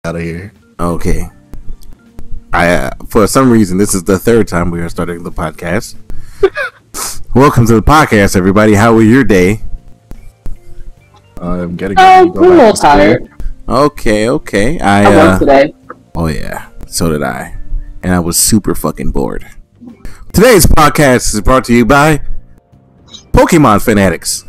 out of here. Okay. For some reason, this is the third time we are starting the podcast. Welcome to the podcast, everybody. How was your day? I'm getting. I'm a little tired. Okay. I worked today. Oh yeah, so did I, and I was super fucking bored. Today's podcast is brought to you by Pokemon fanatics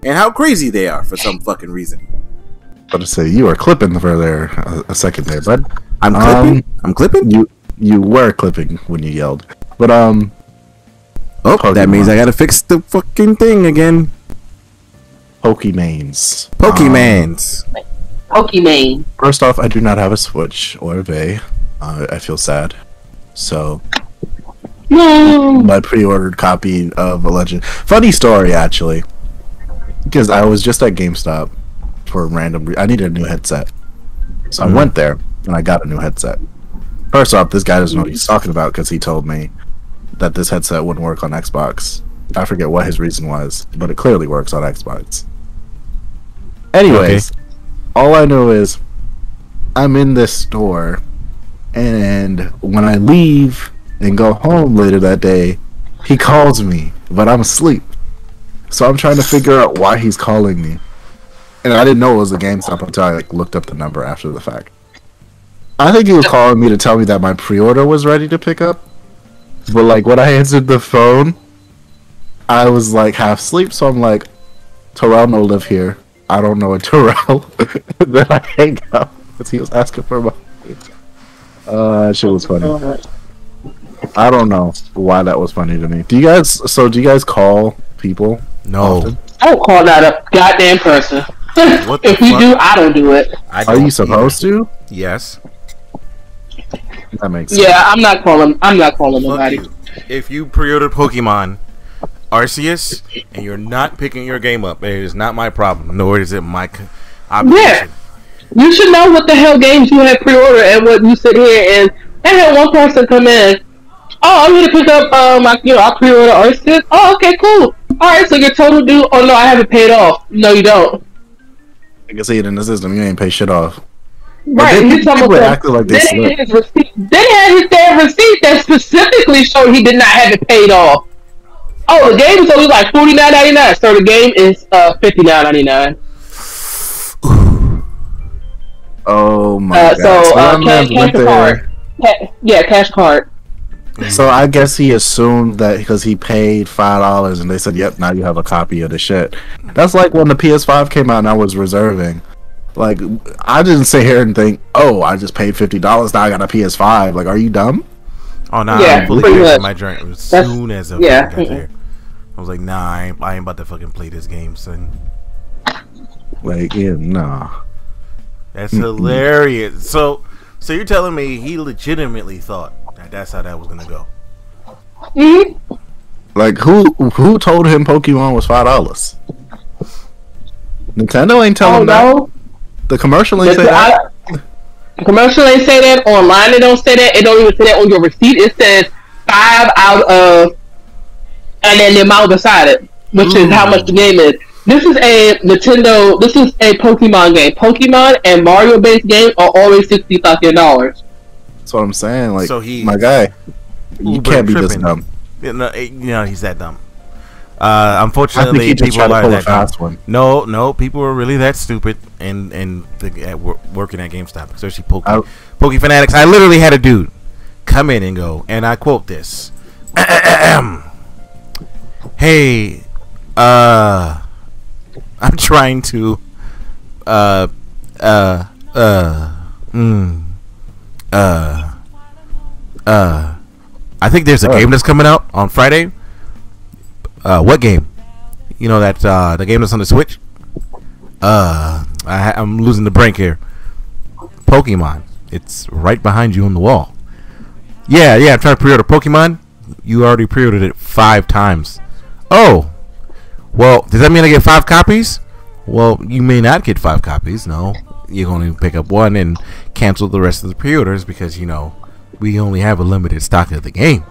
and how crazy they are for some fucking reason. I was about to say you were clipping for there a second there, bud. I'm clipping. I'm clipping. You were clipping when you yelled, but Oh, Pokemon. That means I gotta fix the fucking thing again. Pokemans. Pokemon. First off, I do not have a Switch or a Vay. I feel sad. So No. my pre-ordered copy of a Legend. Funny story, actually, because I was just at GameStop for a random. I needed a new headset, so I went there and I got a new headset. First off, this guy doesn't know what he's talking about because he told me that this headset wouldn't work on Xbox. I forget what his reason was, but it clearly works on Xbox. Anyways, all I know is I'm in this store, and when I leave and go home later that day, he calls me, but I'm asleep. So I'm trying to figure out why he's calling me. And I didn't know it was a GameStop until I looked up the number after the fact. I think he was calling me to tell me that my pre-order was ready to pick up. But when I answered the phone, I was half asleep, so I'm like, Terrell no live here. I don't know a Terrell. Then I hang up because he was asking for my. That shit was funny. I don't know why that was funny to me. Do you guys call people? No. Often? I don't call that a goddamn person. If you do, I don't do it. Are you supposed to? Yes. That makes sense. Yeah, I'm not calling nobody. You. If you pre-order Pokemon Arceus and you're not picking your game up, it is not my problem, nor is it my obligation. Yeah, you should know what the hell games you have pre-ordered and what you sit here and I had one person come in. Oh, I'm gonna pick up I pre-order Arceus. Oh, okay, cool. All right, so your total due. Oh no, I haven't paid off. No, you don't. I can see it in the system. You ain't pay shit off. Right, and he's talking about like they then his receipt. Then he had his damn receipt that specifically showed he did not have it paid off. Oh, the game is only like $49.99, so the game is $59.99. Oh my god! Cash card. Yeah, cash card. So I guess he assumed that because he paid $5 and they said, "Yep, now you have a copy of the shit." That's like when the PS5 came out and I was reserving. I didn't sit here and think, "Oh, I just paid $50. Now I got a PS5." Are you dumb? Oh no, yeah, I fully paid my drink as soon as I got there. I was like, "Nah, I ain't about to fucking play this game, son." Nah. That's hilarious. So you're telling me he legitimately thought that's how that was gonna go? Who told him Pokemon was $5? Nintendo ain't telling him that. The commercial ain't say that. The commercial ain't say that. Online it don't say that. It don't even say that on your receipt. It says 5 out of, and then the amount beside it, which is how much the game is. This is a Nintendo. This is a Pokemon game. Pokemon and Mario based games are always $60 fucking. That's what I'm saying. So my guy, you can't be this dumb. He's that dumb. Unfortunately, people are that fast one. No, people are really that stupid and working at GameStop, especially Poke fanatics. I literally had a dude come in and go, and I quote this: "Hey, I'm trying to I think there's a game that's coming out on Friday." What game? You know that the game that's on the Switch? I'm losing the brain here. Pokemon. It's right behind you on the wall. Yeah. I'm trying to pre-order Pokemon. You already pre-ordered it 5 times. Oh. Well, does that mean I get 5 copies? Well, you may not get 5 copies. No, you're going to pick up 1 and cancel the rest of the pre-orders because we only have a limited stock of the game.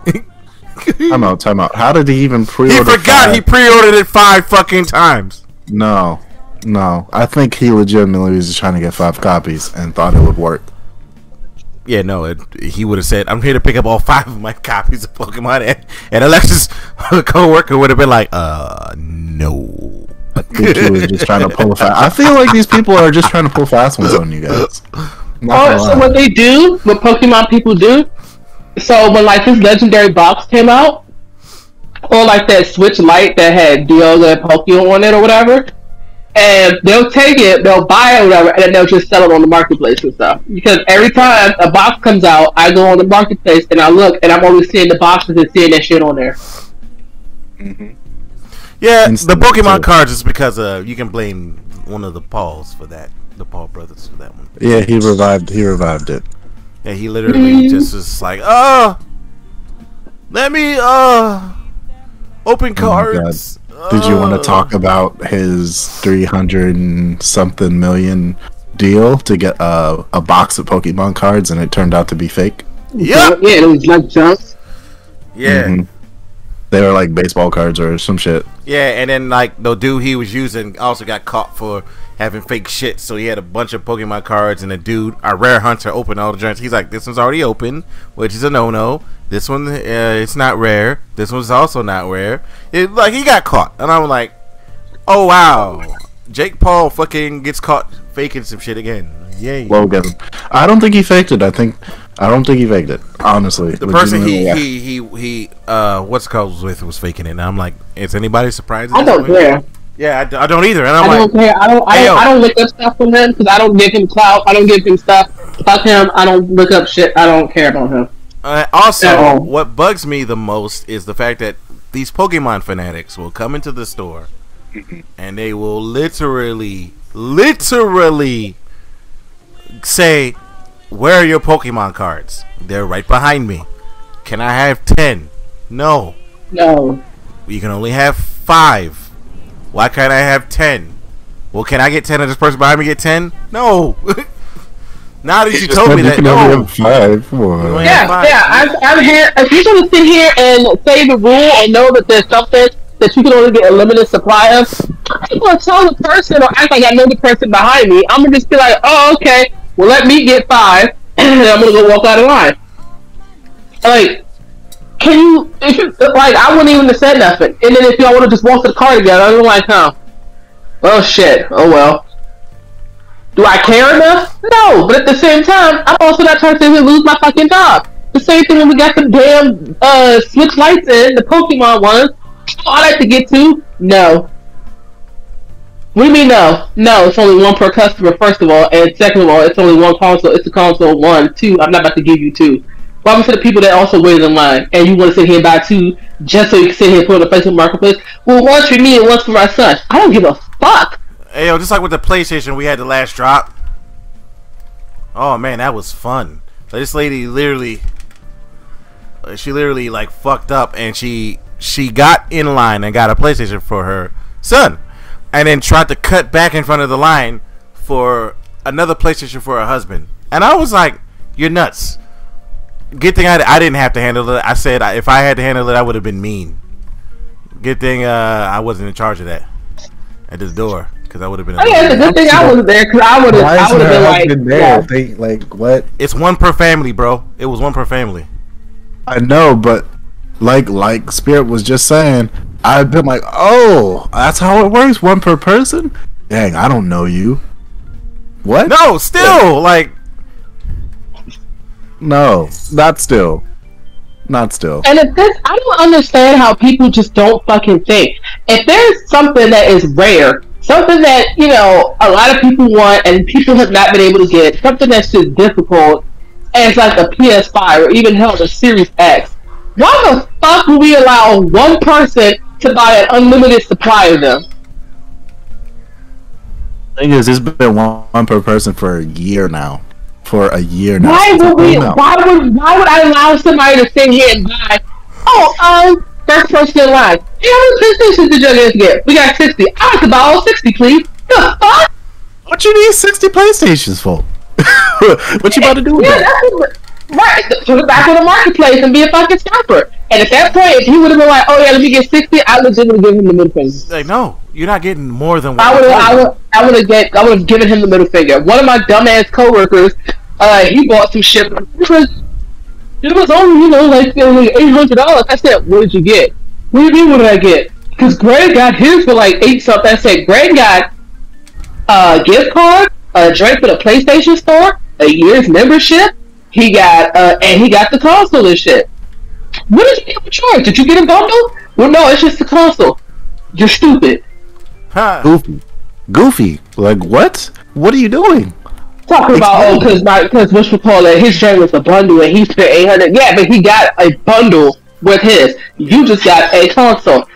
Time out. How did he even pre-order? He forgot 5? He pre-ordered it 5 fucking times. No. No, I think he legitimately was just trying to get 5 copies and thought it would work. Yeah, no, he would have said, "I'm here to pick up all 5 of my copies of Pokemon," and Alexa's co-worker would have been like, no." I think he was just trying to pull a fast. I feel like these people are just trying to pull fast ones on you guys. So what they do, what Pokemon people do, so when like this legendary box came out, or like that Switch Lite that had Diogo and Pokemon on it or whatever, and they'll take it, they'll buy it or whatever, and then they'll just sell it on the marketplace and stuff. Because every time a box comes out, I go on the marketplace and I look, and I'm always seeing the boxes and seeing that shit on there. Mm-hmm. Yeah, the Pokemon cards is because you can blame one of the Pauls for that. The Paul brothers for that one. Yeah, he revived it. Yeah, he literally just was like, let me open cards. Did you want to talk about his 300 and something million deal to get a box of Pokemon cards, and it turned out to be fake? Yep. Yeah, it was like jumps. Yeah. Mm-hmm. They were like baseball cards or some shit. Yeah, and then like the dude he was using also got caught for having fake shit. So he had a bunch of Pokemon cards, and the dude, our rare hunter, opened all the joints. He's like, "This one's already open," which is a no-no. This one, it's not rare. This one's also not rare. Like he got caught, and I'm like, "Oh wow, Jake Paul fucking gets caught faking some shit again." Yay. Logan. I don't think he faked it. I don't think he faked it. Honestly, the person he what's called was faking it, and I'm like, is anybody surprised? I don't care. Yeah, I don't either, and I don't care. I don't look up stuff from him because I don't give him clout. I don't give him stuff. Fuck him. I don't look up shit. I don't care about him. Also, what bugs me the most is the fact that these Pokemon fanatics will come into the store and they will literally say, "Where are your Pokemon cards? They're right behind me. Can I have 10? No. You can only have 5. Why can't I have 10? Well, can I get 10 and this person behind me get 10? No." Now that you told me that, no. Have 5. I'm here. If you're gonna sit here and say the rule and know that there's something that you can only get a limited supply of, I'm gonna tell the person or act like I know the person behind me. I'm gonna just be like, "Oh, okay. Well, let me get 5, and I'm gonna go walk out of line." Like, can you? If you like, I wouldn't even have said nothing. And then if y'all would have just walked to the car together, I'd be like, "Oh shit. Oh well." Do I care enough? No, but at the same time, I'm also not trying to lose my fucking job. The same thing when we got the damn Switch Lights in, the Pokemon ones. I like to get to. No. What do you mean no? No, it's only one per customer, first of all, and second of all, it's only one console. It's a console 1. 2, I'm not about to give you 2. What happens to the people that also waited in line, and you want to sit here and buy 2 just so you can sit here and put it on the Facebook Marketplace? Well, one's for me and one's for my son. I don't give a fuck. Hey, yo, just like with the PlayStation, we had the last drop. Oh man, that was fun. This lady literally, like fucked up, and she got in line and got a PlayStation for her son, and then tried to cut back in front of the line for another PlayStation for her husband. And I was like, "You're nuts." Good thing I didn't have to handle it. I said if I had to handle it, I would have been mean. Good thing I wasn't in charge of that at this door. Because I would have been. Oh yeah, it's a good thing I wasn't there. Because I would have been like, there? They, like what? It's one per family, bro. It was one per family. I know, but like Spirit was just saying, I've been like, oh, that's how it works. One per person. Dang, I don't know you. What? No, still like. No, not still. Not still. And if this, I don't understand how people just don't fucking think. If there's something that is rare. Something that, you know, a lot of people want and people have not been able to get. Something that's just difficult as like a PS5 or even hell, the Series X. Why the fuck would we allow one person to buy an unlimited supply of them? The thing is, it's been one per person for a year now. Why would I allow somebody to sit here and buy, first person in line. Hey, how many PlayStations did you guys get? We got 60. I like to buy all 60, please. The fuck? What you need 60 PlayStations for? What you about to do with that? Right, put it back on the marketplace and be a fucking scalper. And at that point, if he would have been like, "Oh yeah, let me get 60," I legitimately give him the mid-finger. Like, no, You're not getting more than what I would have given him the middle finger. One of my dumbass coworkers, he bought some shit. It was only, like $800. I said, what did you get? What do you mean, what did I get? Because Greg got his for like $8 something. I said, Greg got a gift card, a drink for the PlayStation Store, a year's membership. He got and he got the console and shit. What did you get for choice? Did you get a bundle? Well, no, it's just the console. You're stupid. Huh. Goofy. Like what? What are you doing? Talking about because what's we call it? His drink was a bundle and he spent $800. Yeah, but he got a bundle with his. You just got a console.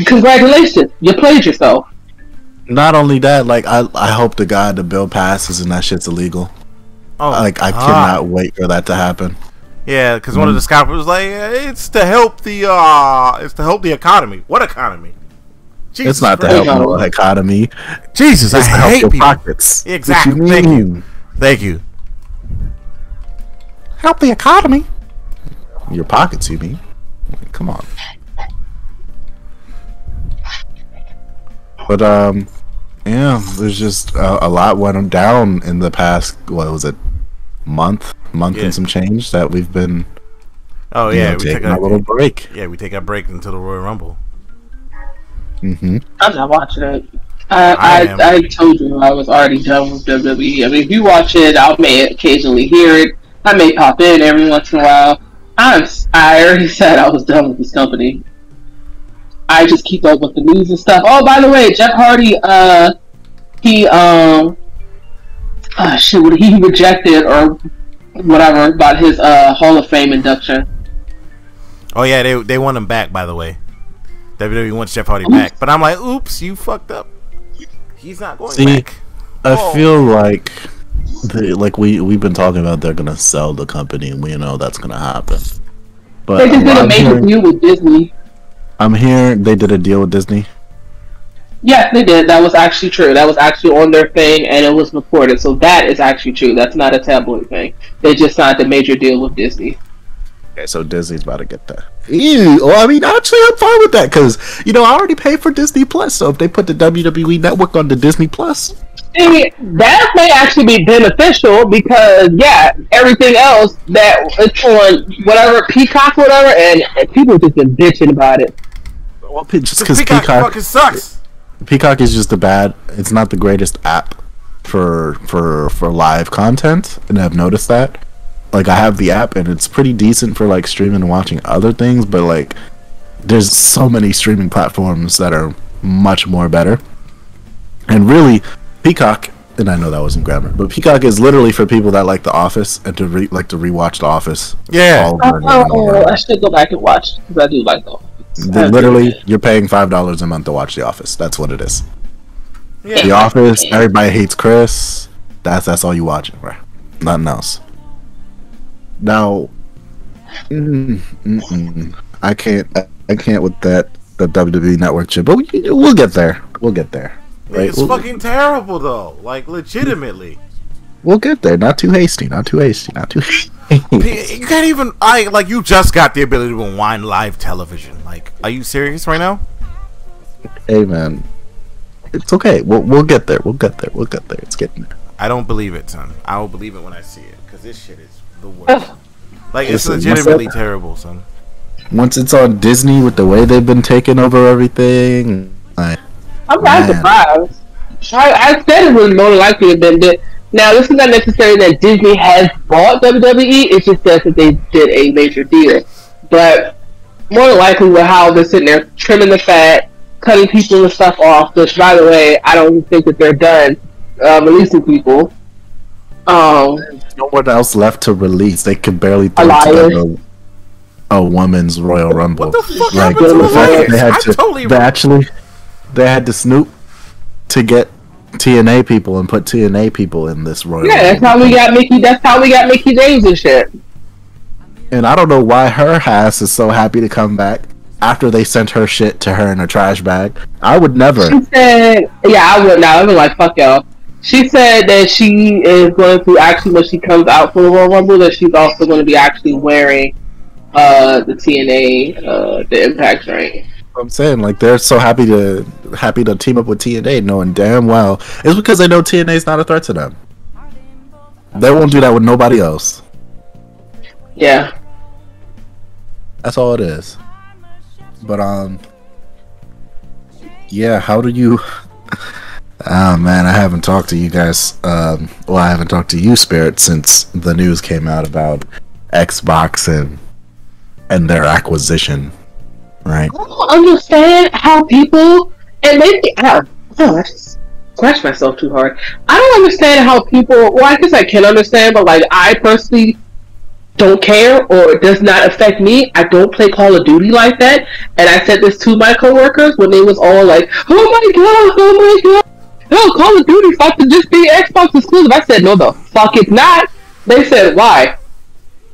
Congratulations, you played yourself. Not only that, like I hope to God the bill passes and that shit's illegal. Oh, like I cannot wait for that to happen. Yeah, because one of the scalpers was like, it's to help the economy. What economy? Jesus it's not to help the economy. Jesus, it's I to help hate your people. Pockets. Exactly. Thank you. Help the economy. Your pockets, you mean? Come on. But yeah, there's just a lot went down in the past. What was it? Month and some change that we've been. Oh yeah, we take a little break. Yeah, we take a break until the Royal Rumble. I'm not watching it. I told you I was already done with WWE. I mean, if you watch it, I may occasionally hear it. I may pop in every once in a while. I already said I was done with this company. I just keep up with the news and stuff. Oh, by the way, Jeff Hardy, he rejected or whatever about his Hall of Fame induction. Oh yeah, they want him back. By the way, WWE wants Jeff Hardy back, but I'm like, oops, you fucked up. He's not going back. I feel like we've been talking about they're gonna sell the company, and we know that's gonna happen. But they just did a major deal with Disney. I'm hearing they did a deal with Disney. Yes, they did. That was actually true. That was actually on their thing, and it was reported. So that is actually true. That's not a tabloid thing. They just signed a major deal with Disney. Okay, so Disney's about to get that. Ew. Well, I mean, actually, I'm fine with that because I already paid for Disney Plus. So if they put the WWE Network on the Disney Plus, that may actually be beneficial because everything else that it's on whatever Peacock, whatever, and people just been bitching about it. Well, just because Peacock fucking sucks. Peacock is just it's not the greatest app for live content, and I've noticed that. Like, I have the app, and it's pretty decent for like streaming and watching other things, but like, there's so many streaming platforms that are much more better. And really, Peacock, and I know that wasn't grammar, but Peacock is literally for people that like The Office and to rewatch The Office. Yeah. I should go back and watch because I do like The Office. Literally, you're paying $5 a month to watch The Office. That's what it is. Yeah. The Office. Everybody hates Chris. That's all you watching, right? Nothing else. Now, I can't with that the WWE Network shit. But we'll get there. We'll get there. Right? It's fucking terrible though. Like, legitimately. We'll get there. Not too hasty. Not too hasty. Not too hasty. You can't even. You just got the ability to rewind live television. Like, are you serious right now? Hey man, it's okay. We'll get there. We'll get there. We'll get there. It's getting there. I don't believe it, son. I will believe it when I see it because this shit is the worst. Like, it's legitimately terrible, son. Once it's on Disney with the way they've been taking over everything, I'm not surprised. I said it was more likely to have been. Now, this is not necessarily that Disney has bought WWE. It just says that they did a major deal. But more than likely, with how they're sitting there trimming the fat, cutting people and stuff off. Which, by the way, I don't think that they're done releasing people. There's no one else left to release. They could barely throw together a women's Royal Rumble. What the fuck happened to the they had to snoop to get TNA people and put TNA people in this Royal Rumble. That's how we got Mickey. That's how we got Mickey James and shit. And I don't know why her ass is so happy to come back after they sent her shit to her in a trash bag. I would never. She said, I would not. I would be like, fuck y'all. She said that she is going to actually, when she comes out for the Royal Rumble, that she's also going to be actually wearing the TNA, the Impact ring. I'm saying, like, they're so happy to team up with TNA, knowing damn well it's because they know TNA is not a threat to them. They won't do that with nobody else. Yeah. That's all it is. But yeah, how do you? Oh man, I haven't talked to you guys. Well, I haven't talked to you, Spirit, since the news came out about Xbox and their acquisition. Right. I don't understand how people, and maybe I just scratched myself too hard. I don't understand how people. Well, I guess I can understand, but like I personally don't care, or it does not affect me. I don't play Call of Duty like that, and I said this to my coworkers when they was all like, "Oh my god, no, Call of Duty fuck to just be Xbox exclusive." I said, "No, the fuck it's not." They said, "Why?"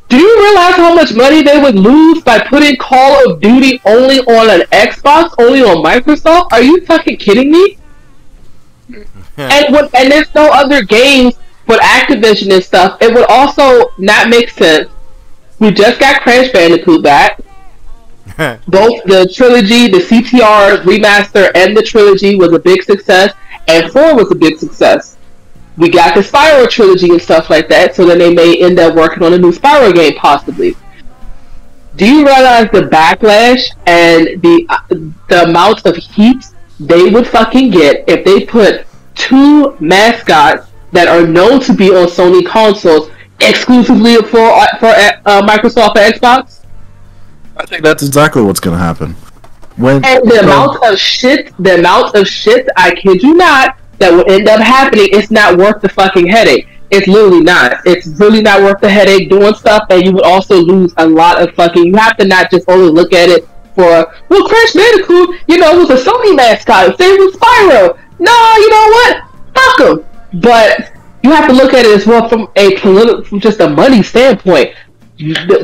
Do you realize how much money they would lose by putting Call of Duty only on an Xbox, only on Microsoft? Are you fucking kidding me? And there's no other games with Activision and stuff. It would also not make sense. We just got Crash Bandicoot back. Both the trilogy, the CTR remaster, and the trilogy was a big success, and 4 was a big success. We got the Spyro trilogy and stuff like that, so then they may end up working on a new Spyro game, possibly. Do you realize the backlash and the amount of heat they would fucking get if they put 2 mascots that are known to be on Sony consoles exclusively for Microsoft and Xbox? I think that's exactly what's going to happen. And the amount of shit, I kid you not, that will end up happening, it's not worth the fucking headache. It's literally not. It's really not worth the headache doing stuff, and you would also lose a lot of fucking. You have to not just only look at it for, well, Crash Bandicoot, was a Sony mascot. Same with Spyro. No, you know what? Fuck them. But you have to look at it as well from just a money standpoint.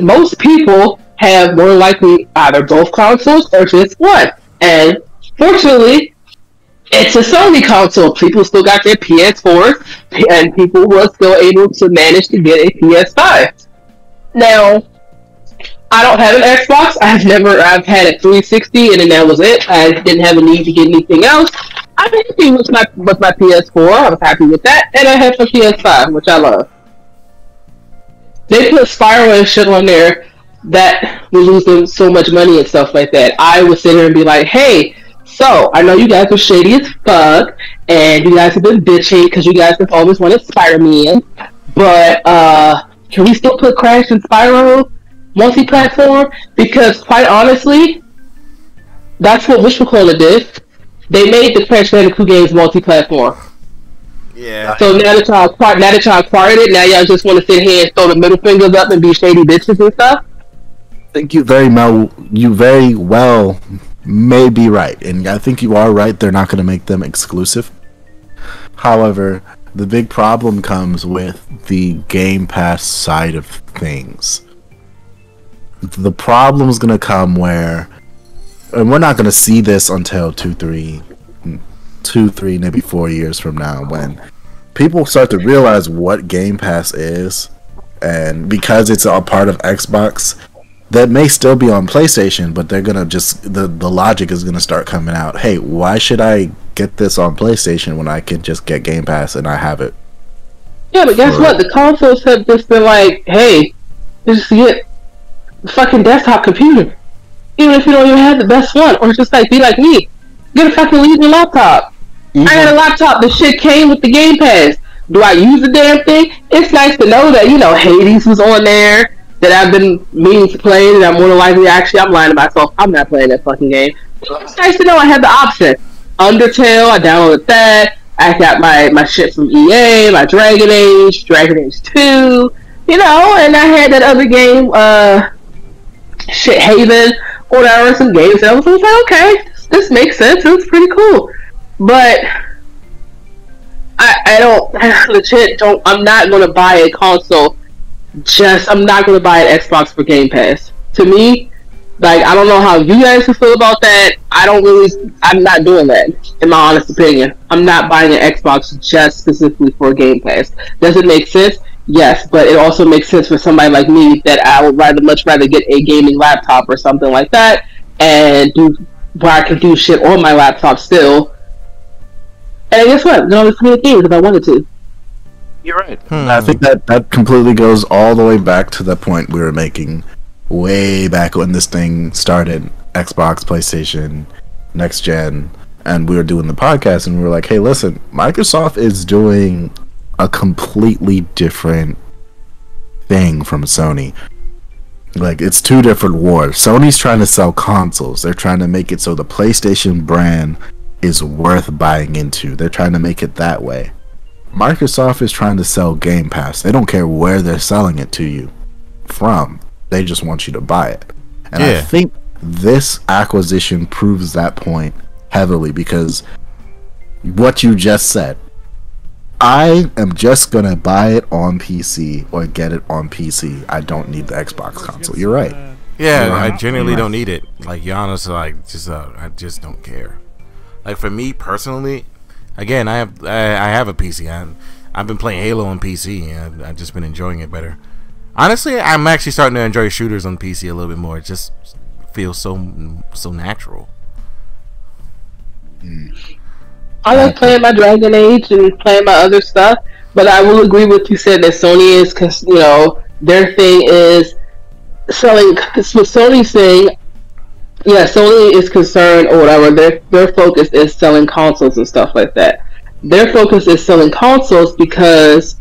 Most people have more likely either both consoles or just one. And fortunately, it's a Sony console. People still got their PS4s, and people were still able to manage to get a PS5. Now, I don't have an Xbox. I've had a 360, and then that was it. I didn't have a need to get anything else. I'm happy with my PS4. I was happy with that, and I have a PS5, which I love. They put Spyro and shit on there that will lose them so much money and stuff like that. I would sit there and be like, hey, so I know you guys are shady as fuck, and you guys have been bitching because you guys have always wanted Spider-Man, but can we still put Crash and Spyro multi-platform? Because quite honestly, that's what whatchamacallit did. They made the Crash Bandicoot games multi-platform. Yeah. So now that y'all acquired it, now y'all just want to sit here and throw the middle fingers up and be shady bitches and stuff? I think you very well may be right, and I think you are right. They're not going to make them exclusive. However, the big problem comes with the Game Pass side of things. The problem is going to come where, and we're not going to see this until 2, 3, maybe 4 years from now, when people start to realize what Game Pass is, and because it's a part of Xbox, that may still be on PlayStation, but they're gonna just the logic is gonna start coming out. Hey, why should I get this on PlayStation when I can just get Game Pass and I have it? Yeah, but guess what? The consoles have just been like, hey, just get a fucking desktop computer, even if you don't even have the best one, or just like be like me, get a fucking Legion laptop. I had a laptop. The shit came with the Game Pass. Do I use the damn thing? It's nice to know that Hades was on there, that I've been meaning to play, and I'm more than likely, actually, I'm lying to myself, I'm not playing that fucking game. It's nice to know I had the option. Undertale, I downloaded that. I got my shit from EA, my Dragon Age 2, and I had that other game, shit, Haven, or whatever, some games. I was like, okay, this makes sense. It was pretty cool. But I'm not going to buy a console. I'm not going to buy an Xbox for Game Pass. To me, like, I don't know how you guys feel about that. I'm not doing that, in my honest opinion. I'm not buying an Xbox just specifically for Game Pass. Does it make sense? Yes, but it also makes sense for somebody like me that I would much rather get a gaming laptop or something like that and do where I can do shit on my laptop still. And guess what? No, it's many games if I wanted to. You're right. I think that completely goes all the way back to the point we were making way back when this thing started. Xbox, PlayStation, next gen, and we were doing the podcast, and we were like, hey, listen, Microsoft is doing a completely different thing from Sony. Like, it's two different wars. Sony's trying to sell consoles. They're trying to make it so the PlayStation brand is worth buying into. They're trying to make it that way. Microsoft is trying to sell Game Pass. They don't care where they're selling it to you from. They just want you to buy it. And I think this acquisition proves that point heavily, because what you just said, I am just gonna buy it on PC or get it on PC. I don't need the Xbox console. You're right. Yeah, I genuinely don't need it. Like Giannis, I just don't care. Like for me personally, again, I have a PC. I've been playing Halo on PC, and I've just been enjoying it better. Honestly, I'm actually starting to enjoy shooters on PC a little bit more. It just feels so natural. I like playing my Dragon Age and playing my other stuff, but I will agree with you said that Sony is, because their thing is selling. Because what Sony's saying, yeah, Sony is concerned or whatever. Their focus is selling consoles and stuff like that. Their focus is selling consoles because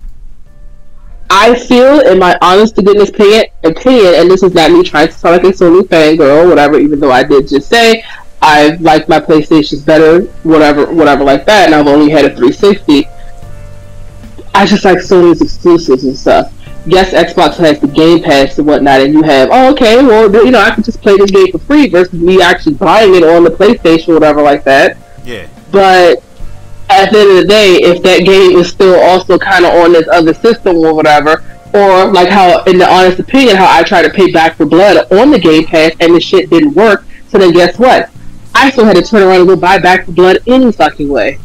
I feel, in my honest to goodness opinion, and this is not me trying to sound like a Sony fangirl or whatever, even though I did just say I like my PlayStations better, whatever like that, and I've only had a 360. I just like Sony's exclusives and stuff. Yes, Xbox has the Game Pass and whatnot, and you have, I can just play this game for free versus me actually buying it on the PlayStation or whatever like that. Yeah. But at the end of the day, if that game is still also kind of on this other system or whatever, or like how, in the honest opinion, how I tried to pay Back for Blood on the Game Pass and the shit didn't work, so then guess what? I still had to turn around and go buy Back for Blood any fucking way.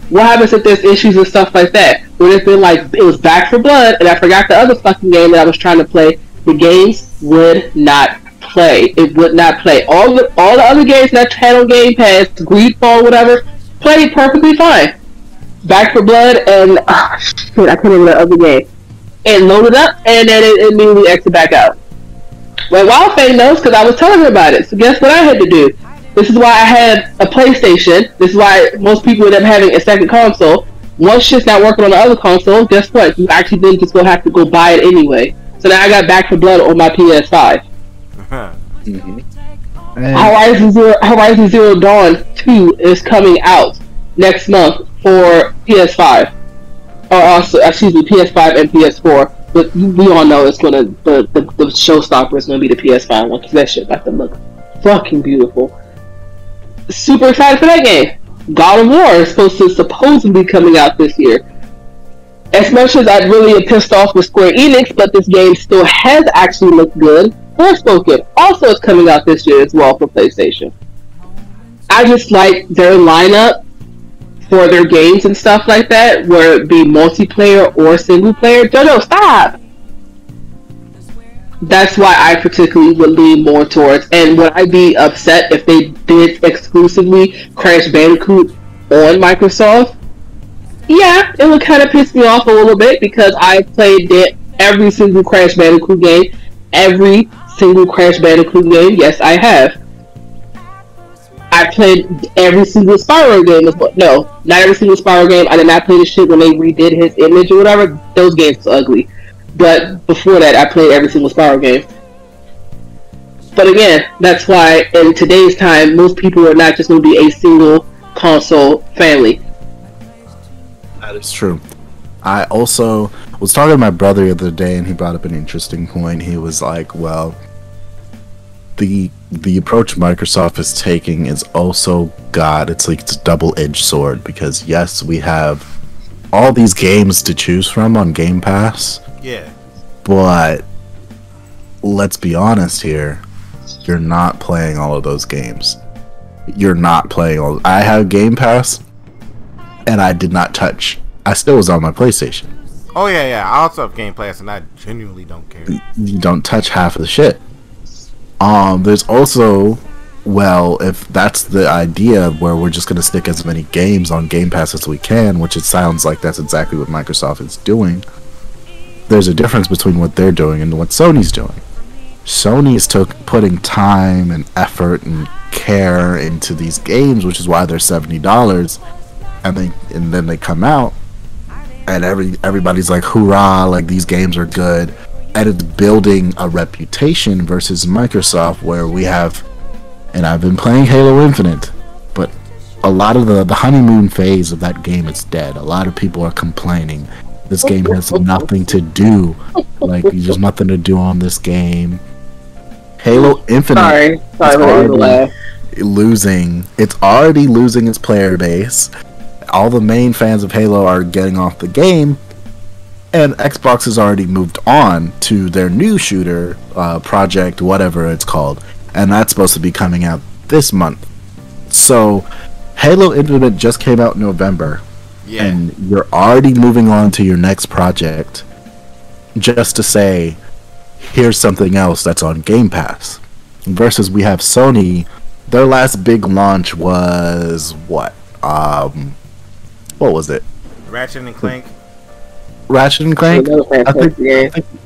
What happens if there's issues and stuff like that? Would it been like, it was Back for Blood, and I forgot the other fucking game that I was trying to play? The games would not play. It would not play. All the other games that I had on Game Pass, Greedfall, whatever, played perfectly fine. Back for Blood and I can't remember the other game. It loaded up and then it immediately exited back out. Well, Wildfang knows because I was telling her about it. So guess what I had to do? This is why I had a PlayStation. This is why most people end up having a second console. Once shit's not working on the other console, guess what? You actually then just gonna have to go buy it anyway. So now I got Back for Blood on my PS5. Horizon Zero Dawn 2 is coming out next month for PS5, or also, PS5 and PS4. But we all know it's gonna the showstopper is gonna be the PS5 one, because that shit got to look fucking beautiful. Super excited for that game. God of War is supposedly coming out this year. As much as I really am pissed off with Square Enix, but this game still has actually looked good. Forspoken also is coming out this year as well for PlayStation. I just like their lineup for their games and stuff like that, where it be multiplayer or single player. Jojo, stop! That's why I particularly would lean more towards, and would I be upset if they did exclusively Crash Bandicoot on Microsoft? Yeah, it would kind of piss me off a little bit, because I played every single Crash Bandicoot game. Every single Crash Bandicoot game, yes I have. I played every single Spyro game as well. No, not every single Spyro game. I did not play the shit when they redid his image or whatever. Those games were ugly. But before that, I played every single Spyro game. But again, that's why in today's time, most people are not just going to be a single console family. That is true. I also was talking to my brother the other day, and he brought up an interesting point. He was like, well, the approach Microsoft is taking is also it's a double-edged sword, because yes, we have all these games to choose from on Game Pass. Yeah. But let's be honest here, you're not playing all of those games. You're not playing all. I have Game Pass, and I did not touch. I still was on my PlayStation. Oh yeah. I also have Game Pass, and I genuinely don't care. You don't touch half of the shit. There's also well, if that's the idea where we're just going to stick as many games on Game Pass as we can, which it sounds like that's exactly what Microsoft is doing, there's a difference between what they're doing and what Sony's doing. Sony is putting time and effort and care into these games, which is why they're $70, and then they come out and everybody's like, hoorah, like these games are good, and it's building a reputation versus Microsoft, where we have, and I've been playing Halo Infinite, but a lot of the honeymoon phase of that game is dead. A lot of people are complaining this game has nothing to do, like there's nothing to do on this game. Halo Infinite is already losing. It's already losing its player base. All the main fans of Halo are getting off the game, and Xbox has already moved on to their new shooter project, whatever it's called, and that's supposed to be coming out this month. So Halo Infinite just came out in November, and you're already moving on to your next project just to say, here's something else that's on Game Pass. Versus we have Sony, their last big launch was what was it? Ratchet and Clank. Ratchet and Clank? I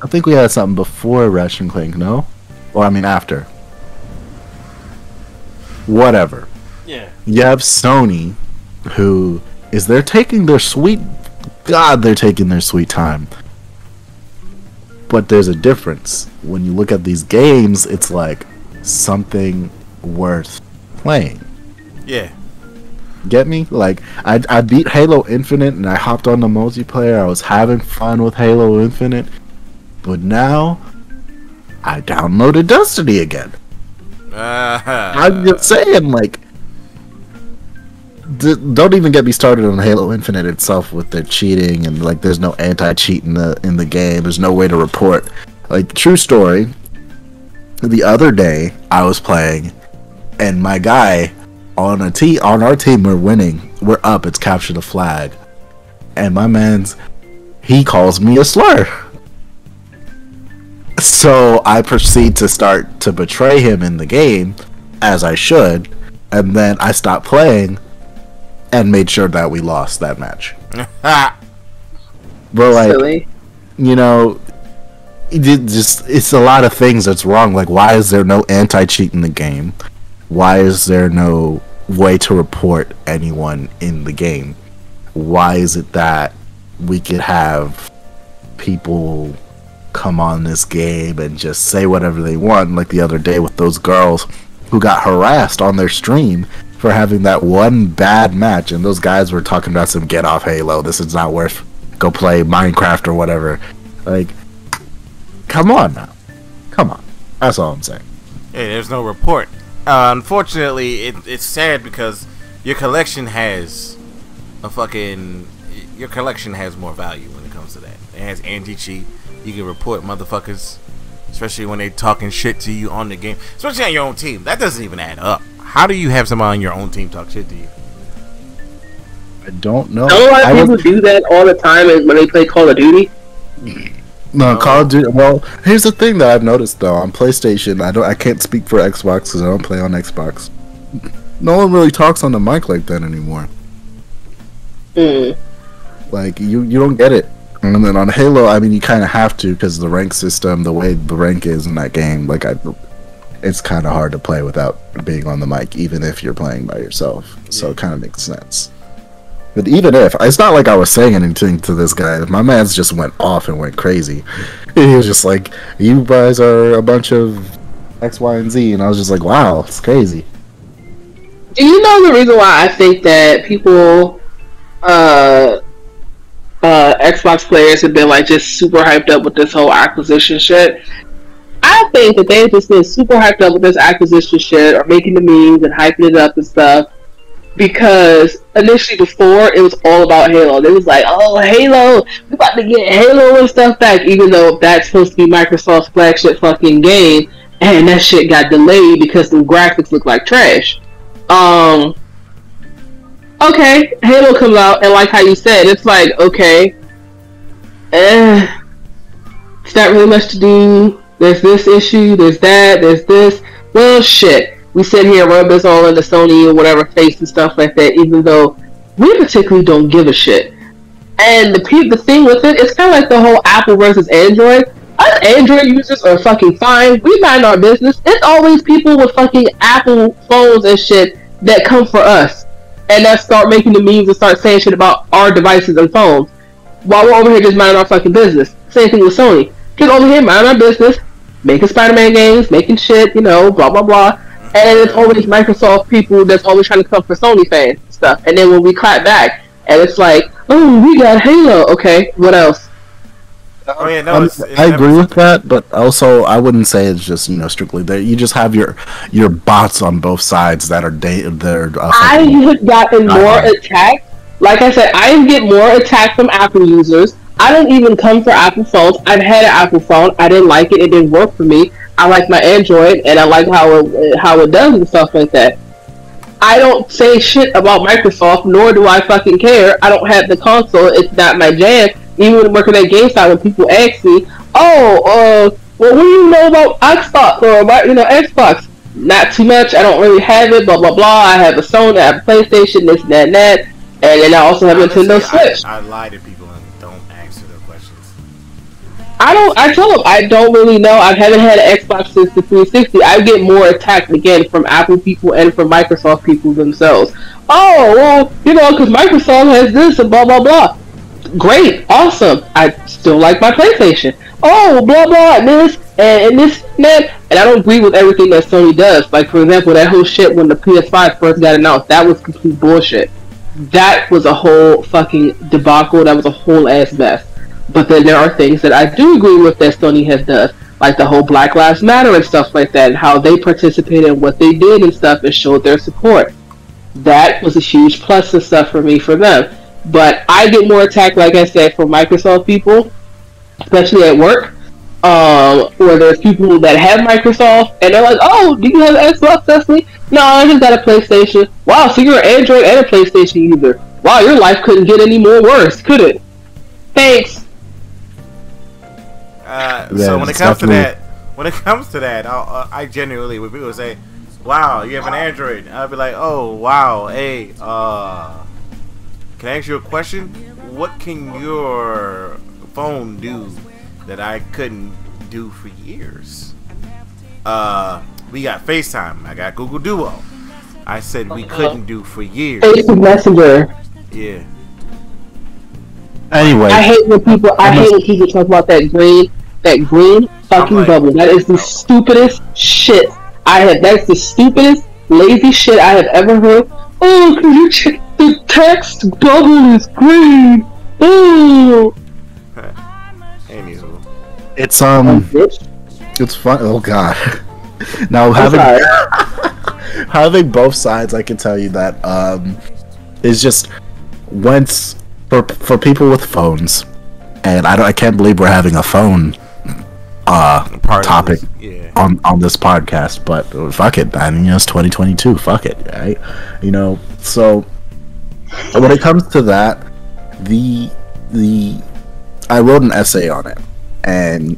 think we had something before Ratchet and Clank, no? Or I mean after. Whatever. Yeah. You have Sony, who is they're taking their sweet time. But there's a difference. When you look at these games, it's like something worth playing. Yeah. Get me? Like, I beat Halo Infinite and I hopped on the multiplayer. I was having fun with Halo Infinite. But now, I downloaded Destiny again. I'm just saying, like, don't even get me started on Halo Infinite itself with their cheating, and like there's no anti-cheat in the game. There's no way to report. Like, true story, the other day I was playing and my guy on our team, we're winning, we're up, it's capture the flag, and my man's, he calls me a slur. So I proceed to start to betray him in the game, as I should, and then I stopped playing and made sure that we lost that match. Bro, like, silly. You know, it's a lot of things that's wrong. Like, why is there no anti-cheat in the game? Why is there no way to report anyone in the game? Why is it that we could have people come on this game and just say whatever they want, like the other day with those girls who got harassed on their stream for having that one bad match, and those guys were talking about some get off Halo, this is not worth, go play Minecraft or whatever. Like, come on now. Come on. That's all I'm saying. Hey, there's no report. Unfortunately, it's sad because your collection has your collection has more value when it comes to that. It has anti-cheat. You can report motherfuckers, especially when they talking shit to you on the game, especially on your own team. That doesn't even add up. How do you have somebody on your own team talk shit to you? I don't know. A lot of people do that all the time when they play Call of Duty. No, Call of Duty. Well, here's the thing that I've noticed though on PlayStation. I can't speak for Xbox because I don't play on Xbox. No one really talks on the mic like that anymore. Like you don't get it. And then on Halo, I mean, you kind of have to because the rank system, the way the rank is in that game, like it's kind of hard to play without being on the mic, even if you're playing by yourself. So it kind of makes sense. But even if, it's not like I was saying anything to this guy. My man's just went off and went crazy. He was just like, you guys are a bunch of X, Y, and Z. And I was just like, wow, it's crazy. Do you know the reason why I think that people, Xbox players have been like just super hyped up with this whole acquisition shit? I think that they've just been super hyped up with this acquisition shit, or making the memes and hyping it up and stuff. Because initially before, it was all about Halo. They was like, oh, Halo, we're about to get Halo and stuff back, even though that's supposed to be Microsoft's flagship fucking game, and that shit got delayed because the graphics look like trash. Okay, Halo comes out, and like how you said, it's like, okay, it's not really much to do. There's this issue, there's that, there's this. Well, shit. we sit here and rub this all in the Sony or whatever face and stuff like that, even though we particularly don't give a shit. And the thing with it, it's kind of like the whole Apple versus Android. Us Android users are fucking fine. We mind our business. It's always people with fucking Apple phones and shit that come for us. And that start making the memes and start saying shit about our devices and phones. While we're over here just minding our fucking business. Same thing with Sony. Just over here minding our business, making Spider-Man games, making shit, blah, blah, blah. And it's always Microsoft people that's always trying to come for Sony fans and stuff. And then when we clap back, and it's like, oh, we got Halo. Okay, what else? Oh yeah, no, I agree with that, but also I wouldn't say it's just strictly there. You just have your bots on both sides that are I have gotten more attacked. Like I said, I get more attacked from Apple users. I don't even come for Apple phones. I've had an Apple phone. I didn't like it. It didn't work for me. I like my Android, and I like how it does and stuff like that. I don't say shit about Microsoft, nor do I fucking care. I don't have the console. It's not my jam. Even when working at GameStop, when people ask me, well, what do you know about Xbox or about Xbox? Not too much. I don't really have it. Blah blah blah. I have a Sony, I have a PlayStation, this, that, and that, and then I also have a Nintendo Switch. I lie to people and don't answer their questions. I tell them I don't really know. I haven't had an Xbox since the 360. I get more attacked again from Apple people and from Microsoft people themselves. Oh well, because Microsoft has this and blah blah blah. Great, awesome. I still like my PlayStation. Oh, blah blah, and this and this and that. And I don't agree with everything that Sony does. Like for example, that whole shit when the PS5 first got announced, that was complete bullshit. That was a whole fucking debacle. That was a whole ass mess. But then there are things that I do agree with that Sony has done, like the whole Black Lives Matter and stuff like that, and how they participated in what they did and stuff and showed their support. That was a huge plus and stuff for me for them. But I get more attacked, like I said, from Microsoft people, especially at work, where there's people that have Microsoft, and they're like, oh, do you have an Xbox, Cecily? No, I just got a PlayStation. Wow, so you're an Android and a PlayStation user. Wow, your life couldn't get any more worse, could it? Thanks. So when it comes to that, I genuinely, when people say, wow, you have an Android, I'll be like, oh, wow, hey, can I ask you a question? What can your phone do that I couldn't do for years? We got FaceTime. I got Google Duo. I said we couldn't do for years. Facebook Messenger. Yeah. Anyway, I hate when people talk about that green fucking bubble. That is the stupidest shit that's the stupidest lazy shit I have ever heard. Oh, can you check the text bubble is green? Oh. Anywho, it's fun. Oh god. Now having both sides, I can tell you that is just once for people with phones, and I can't believe we're having a phone topic on this podcast, but fuck it. I mean, it's 2022. Fuck it, right? So when it comes to that, I wrote an essay on it, and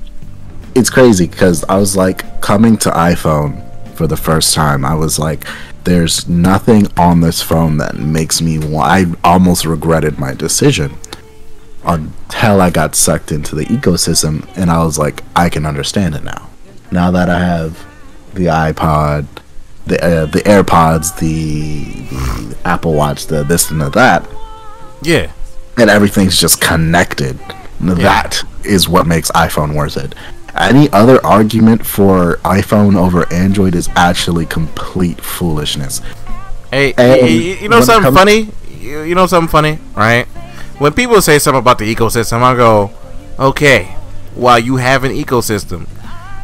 it's crazy because I was like, coming to iPhone for the first time, I was like, there's nothing on this phone that makes me I almost regretted my decision until I got sucked into the ecosystem, and I was like, I can understand it now that I have the iPod, the AirPods, the Apple Watch, the this and the that, and everything's just connected. That is what makes iPhone worth it. Any other argument for iPhone over Android is actually complete foolishness. Hey, you know something funny? You know something funny, right? When people say something about the ecosystem, I go, okay, while you have an ecosystem,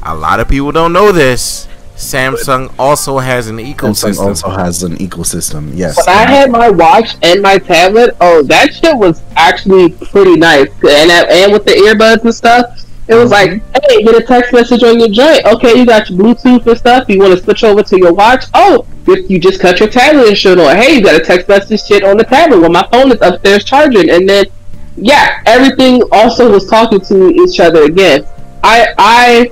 a lot of people don't know this. Samsung also has an ecosystem. Yes. When I had my watch and my tablet, that shit was actually pretty nice. And with the earbuds and stuff, it was like, hey, get a text message on your joint. Okay, you got your Bluetooth and stuff. You want to switch over to your watch? Oh, you just cut your tablet and shit on. Hey, you got a text message shit on the tablet when my phone is upstairs charging. And then, everything also was talking to each other again. I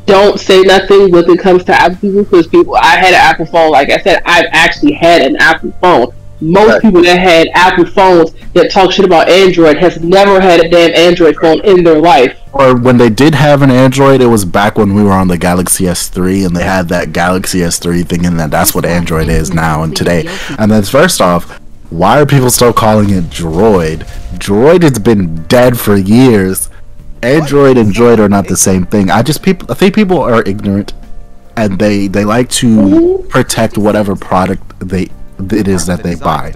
don't say nothing when it comes to Apple people, because I had an Apple phone. Like I said, I've actually had an Apple phone. Most people that had Apple phones that talk shit about Android has never had a damn Android phone in their life. Or when they did have an Android, it was back when we were on the Galaxy S3, and they had that Galaxy S3 thinking that that's what Android is now and today. And then first off, why are people still calling it Droid? Droid has been dead for years. Android and Droid are not the same thing. I think people are ignorant, and they like to protect whatever product it is that they buy.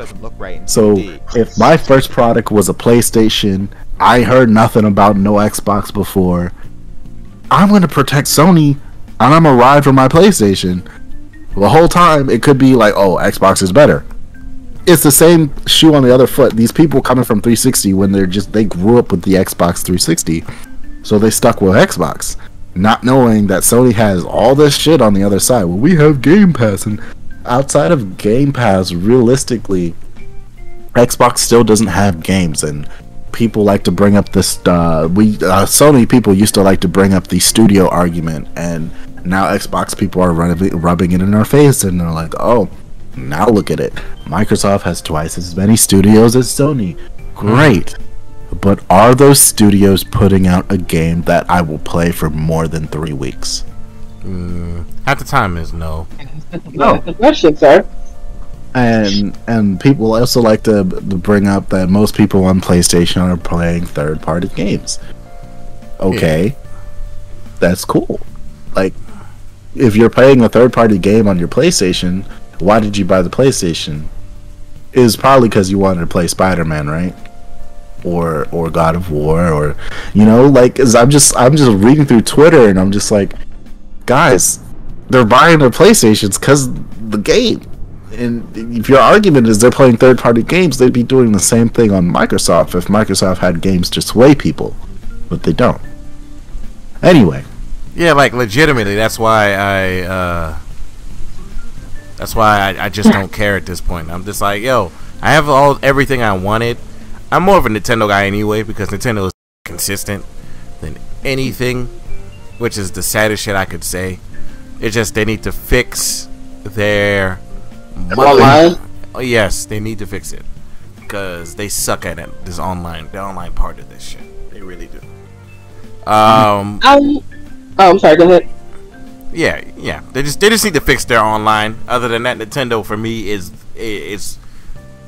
So if my first product was a PlayStation, I heard nothing about no Xbox before, I'm going to protect Sony, and I'm going to ride for my PlayStation. The whole time it could be like, oh, Xbox is better. It's the same shoe on the other foot. These people coming from 360 when they grew up with the Xbox 360, so they stuck with Xbox, not knowing that Sony has all this shit on the other side. Well, we have Game Pass, and outside of Game Pass, realistically, Xbox still doesn't have games, and people like to bring up this. Sony people used to like to bring up the studio argument, and now Xbox people are rubbing it in our face, and they're like, "Oh, now look at it. Microsoft has twice as many studios as Sony. Great, but are those studios putting out a game that I will play for more than 3 weeks?" At the time is no. No, the question, sir. And people also like to bring up that most people on PlayStation are playing third-party games. Okay, that's cool. Like, if you're playing a third-party game on your PlayStation, why did you buy the PlayStation? It was probably because you wanted to play Spider-Man, right? Or God of War, or like, I'm just reading through Twitter, and I'm just like, guys, they're buying their PlayStations because the game. And if your argument is they're playing third-party games, they'd be doing the same thing on Microsoft if Microsoft had games to sway people, but they don't. Anyway, yeah, like legitimately, that's why I just don't care at this point. I'm just like, yo, I have everything I wanted. I'm more of a Nintendo guy anyway, because Nintendo is consistent than anything, which is the saddest shit I could say. It's just they need to fix their online. Oh, yes, they need to fix it, because they suck at it. The online part of this shit, they really do. I'm sorry. Go ahead. Yeah. They just need to fix their online. Other than that, Nintendo for me is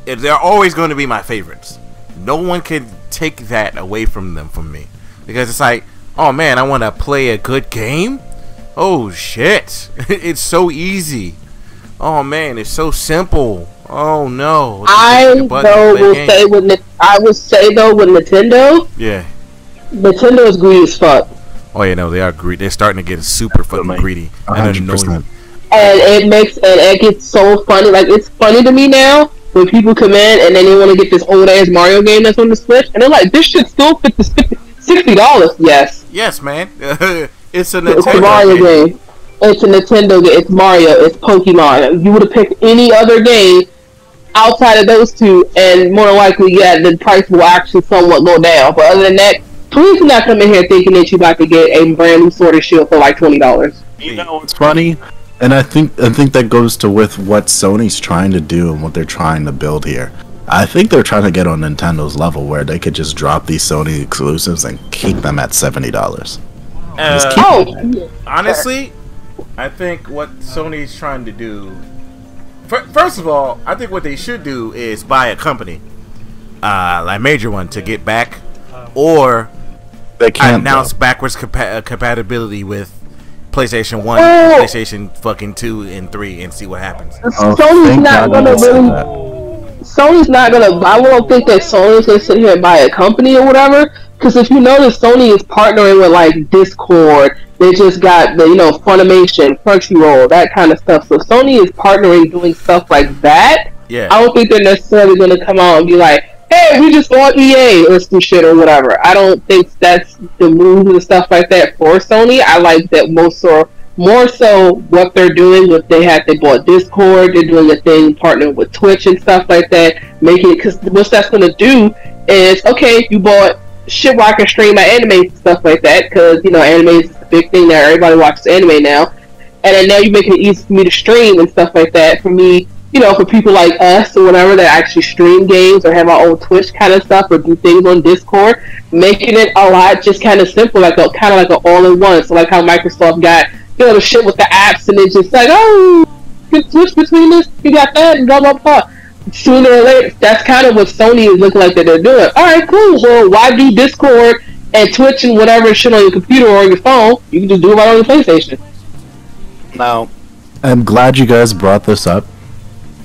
they're always going to be my favorites. No one can take that away from them from me, because it's like, oh man, I want to play a good game. Oh shit, it's so easy. Oh man, it's so simple. Oh no. I would say though with Nintendo. Yeah. Nintendo is greedy as fuck. Oh yeah, no, they are greedy. They're starting to get super fucking greedy. 100%. And it gets so funny. Like, it's funny to me now when people come in and then they want to get this old ass Mario game that's on the Switch, and they're like, this shit still fit the $60. Yes. Yes, man. It's a Nintendo game. It's a Nintendo game. It's Mario. It's Pokemon. You would have picked any other game outside of those two, and more than likely, yeah, the price will actually somewhat go down. But other than that, please do not come in here thinking that you're about to get a brand new Sword and Shield for like $20. You know what's funny? And I think that goes to with what Sony's trying to do and what they're trying to build here. I think they're trying to get on Nintendo's level where they could just drop these Sony exclusives and keep them at $70. Honestly, I think what Sony's trying to do, first of all, I think what they should do is buy a company, like a major one, to get back, or they can't announce backwards compatibility with PlayStation 1, PlayStation fucking 2 and 3, and see what happens. Sony's not gonna I won't think that Sony's gonna sit here and buy a company or whatever, because if you notice, Sony is partnering with like Discord. They just got the Funimation, Crunchyroll, that kind of stuff. So Sony is partnering, doing stuff like that. Yeah. I don't think they're necessarily gonna come out and be like, hey, we just bought EA or some shit or whatever. I don't think that's the move and stuff like that for Sony. I like that more so what they're doing with they bought Discord, they're doing a thing partnering with Twitch and stuff like that, making it, because what that's going to do is, okay, you bought shit where I can stream my anime and stuff like that, because anime is big thing now. Everybody watches anime now. And then now you're making it easy for me to stream and stuff like that. For me, for people like us or whatever that actually stream games or have our own Twitch kind of stuff or do things on Discord, making it a lot just kind of simple, like a kind of like an all-in-one. So like how Microsoft got the shit with the apps, and it's just like, oh, you can switch between this, you got that, and blah blah blah. Sooner or later, that's kind of what Sony is looking like that they're doing. All right, cool. Well, why do Discord and Twitch and whatever shit on your computer or on your phone? You can just do it right on your PlayStation. Now, I'm glad you guys brought this up,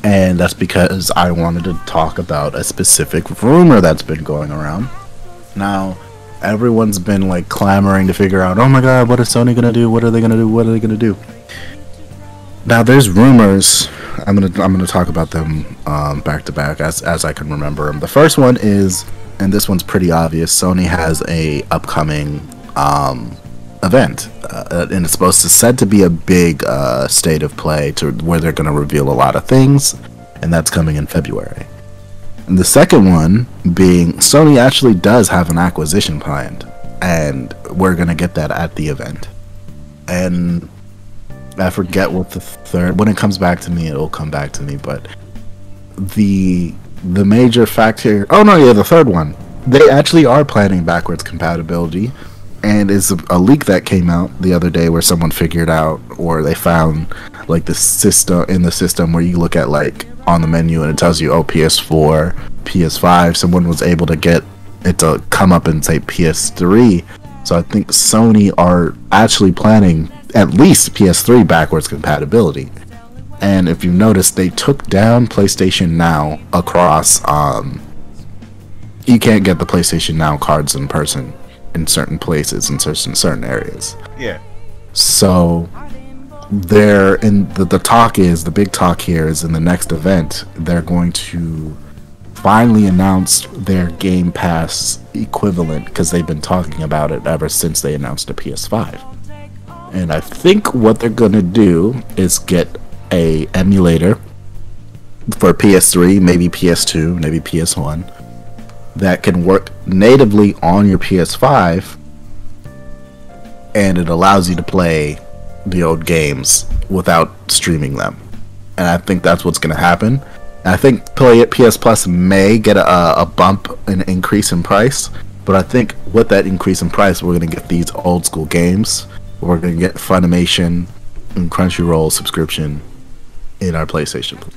and that's because I wanted to talk about a specific rumor that's been going around. Now, everyone's been like clamoring to figure out, oh my god, what is Sony gonna do? What are they gonna do? What are they gonna do? Now, there's rumors. I'm gonna talk about them back to back as I can remember them. The first one is, and this one's pretty obvious, Sony has a upcoming event, and it's said to be a big state of play to where they're going to reveal a lot of things, and that's coming in February. And the second one being Sony actually does have an acquisition planned, and we're going to get that at the event. And I forget what the third, when it comes back to me, it'll come back to me, but the major fact here, the third one, they actually are planning backwards compatibility. And it's a leak that came out the other day where someone figured out, or they found like the system where you look at like on the menu and it tells you, oh, PS4, PS5. Someone was able to get it to come up and say PS3. So I think Sony are actually planning at least PS3 backwards compatibility. And if you notice, they took down PlayStation Now across. You can't get the PlayStation Now cards in person in certain places, in certain areas. Yeah. So they're in the big talk here is in the next event they're going to finally announce their Game Pass equivalent, because they've been talking about it ever since they announced a PS5. And I think what they're gonna do is get a emulator for PS3, maybe PS2, maybe PS1, that can work natively on your PS5, and it allows you to play the old games without streaming them. And I think that's what's going to happen. And I think PS Plus may get a bump, an increase in price, but I think with that increase in price, we're going to get these old school games. We're going to get Funimation and Crunchyroll subscription in our PlayStation.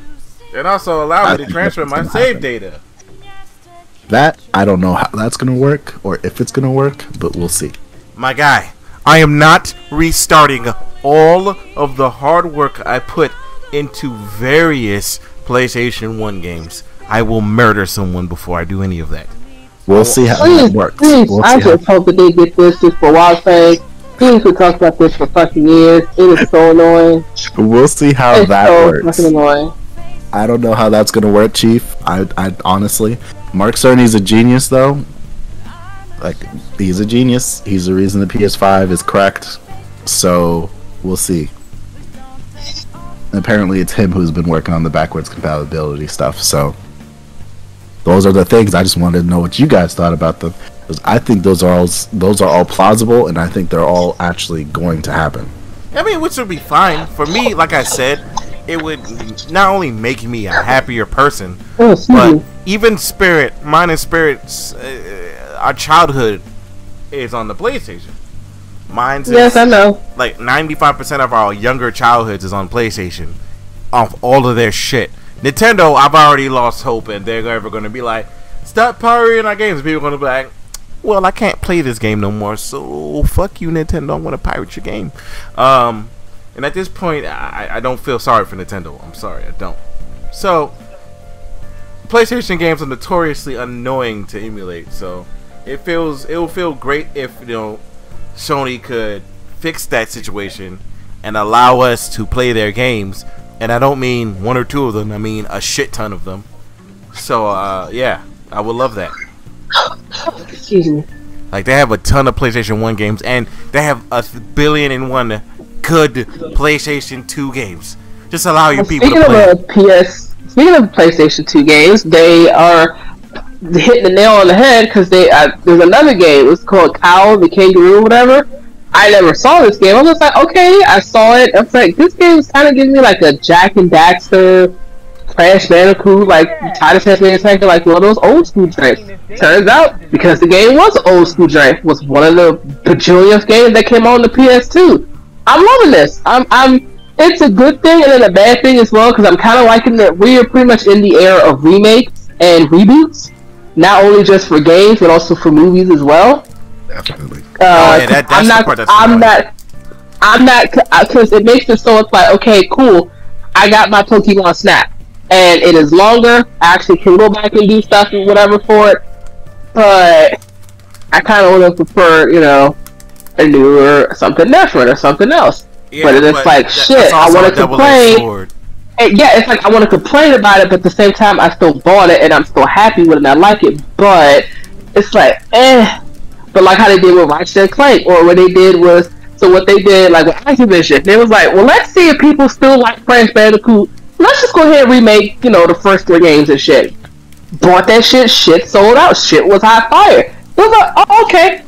And also allow me to transfer my save data. That, I don't know how that's going to work, or if it's going to work, but we'll see. My guy, I am not restarting all of the hard work I put into various PlayStation 1 games. I will murder someone before I do any of that. We'll see how that works. I just hope that they get this just for a while thing. Please, we talked about this for fucking years. It is so annoying. We'll see how that works. It's so fucking annoying. I don't know how that's going to work, Chief. I honestly... Mark Cerny's a genius, though. Like, he's a genius. He's the reason the PS5 is correct. So, we'll see. Apparently, it's him who's been working on the backwards compatibility stuff. So, those are the things. I just wanted to know what you guys thought about them. Because I think those are all plausible, and I think they're all actually going to happen. I mean, which would be fine. For me, like I said, it would not only make me a happier person, but even mine and Spirit's, our childhood is on the PlayStation. Mine's yes, I know. Like 95% of our younger childhoods is on PlayStation, off all of their shit. Nintendo, I've already lost hope, and they're ever going to be like, stop pirating our games. People are going to be like, well, I can't play this game no more, so fuck you, Nintendo. I'm going to pirate your game. And at this point, I don't feel sorry for Nintendo. I'm sorry, I don't. So, PlayStation games are notoriously annoying to emulate. So, it will feel great if Sony could fix that situation and allow us to play their games. And I don't mean one or two of them. I mean a shit ton of them. So, yeah, I would love that. Excuse me. Like, they have a ton of PlayStation 1 games, and they have 1,000,000,001 good PlayStation 2 games. Just allow your people to play. Speaking of PlayStation 2 games, they are hitting the nail on the head because there's another game. It's called Cow the Kangaroo, whatever. I never saw this game. I was like, okay, I saw it. I was like, this game is kind of giving me like a Jack and Daxter, Crash Bandicoot, like Titus Tasmanian, like one of those old school drinks. Turns out, because the game was an old school drink, was one of the bajillionth games that came on the PS2. I'm loving this. It's a good thing and then a bad thing as well, because I'm kind of liking that we are pretty much in the era of remakes and reboots, not only just for games but also for movies as well. Definitely. I'm not, because it makes it so it's like, okay, cool, I got my Pokemon Snap, and it is longer. I actually can go back and do stuff and whatever for it, but I kind of would have preferred, a newer, something different or something else. Yeah, but it's like, shit, I want to complain. Yeah, it's like I want to complain about it, but at the same time, I still bought it and I'm still happy with it and I like it. But it's like, But like how they did with Ratchet and Clank, or what they did was, so what they did like with Activision, they was like, well, let's see if people still like Crash Bandicoot. Let's just go ahead and remake, the first 3 games and shit. Bought that shit sold out, shit was hot fire. It was like, oh, okay.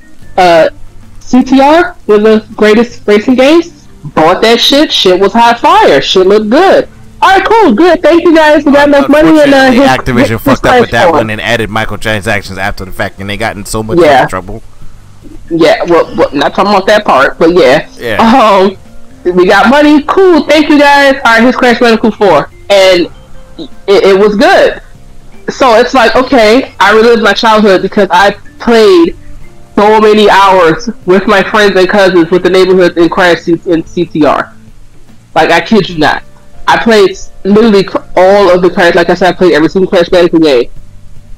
CTR was the greatest racing games. Bought that shit was hot fire, shit looked good. Alright, cool, good. Thank you guys. We got enough money. And Activision fucked up with that one and added microtransactions after the fact, and they got in so much trouble. Yeah, well, not talking about that part, but yeah. We got money. Cool. Thank you guys. Alright, here's Crash Bandicoot 4, and it was good. So it's like, okay, I relived my childhood because I played so many hours with my friends and cousins with the neighborhood in Crash and CTR. Like, I kid you not. I played literally all of the Crash. Like I said, I played every single Crash Bandicoot game.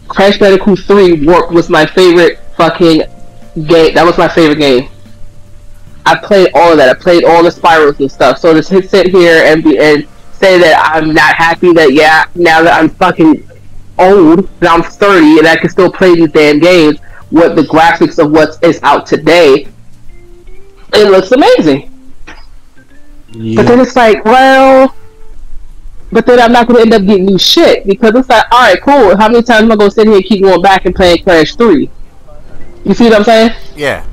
Crash Bandicoot 3 was my favorite fucking game. That was my favorite game. I played all of that. I played all the spirals and stuff. So to sit here and say that I'm not happy that, now that I'm fucking old, that I'm 30 and I can still play these damn games with the graphics of what is out today, it looks amazing. Yeah. But then it's like, well... But then I'm not going to end up getting new shit, because it's like, alright, cool, how many times am I going to sit here and keep going back and playing Crash 3? You see what I'm saying? Yeah,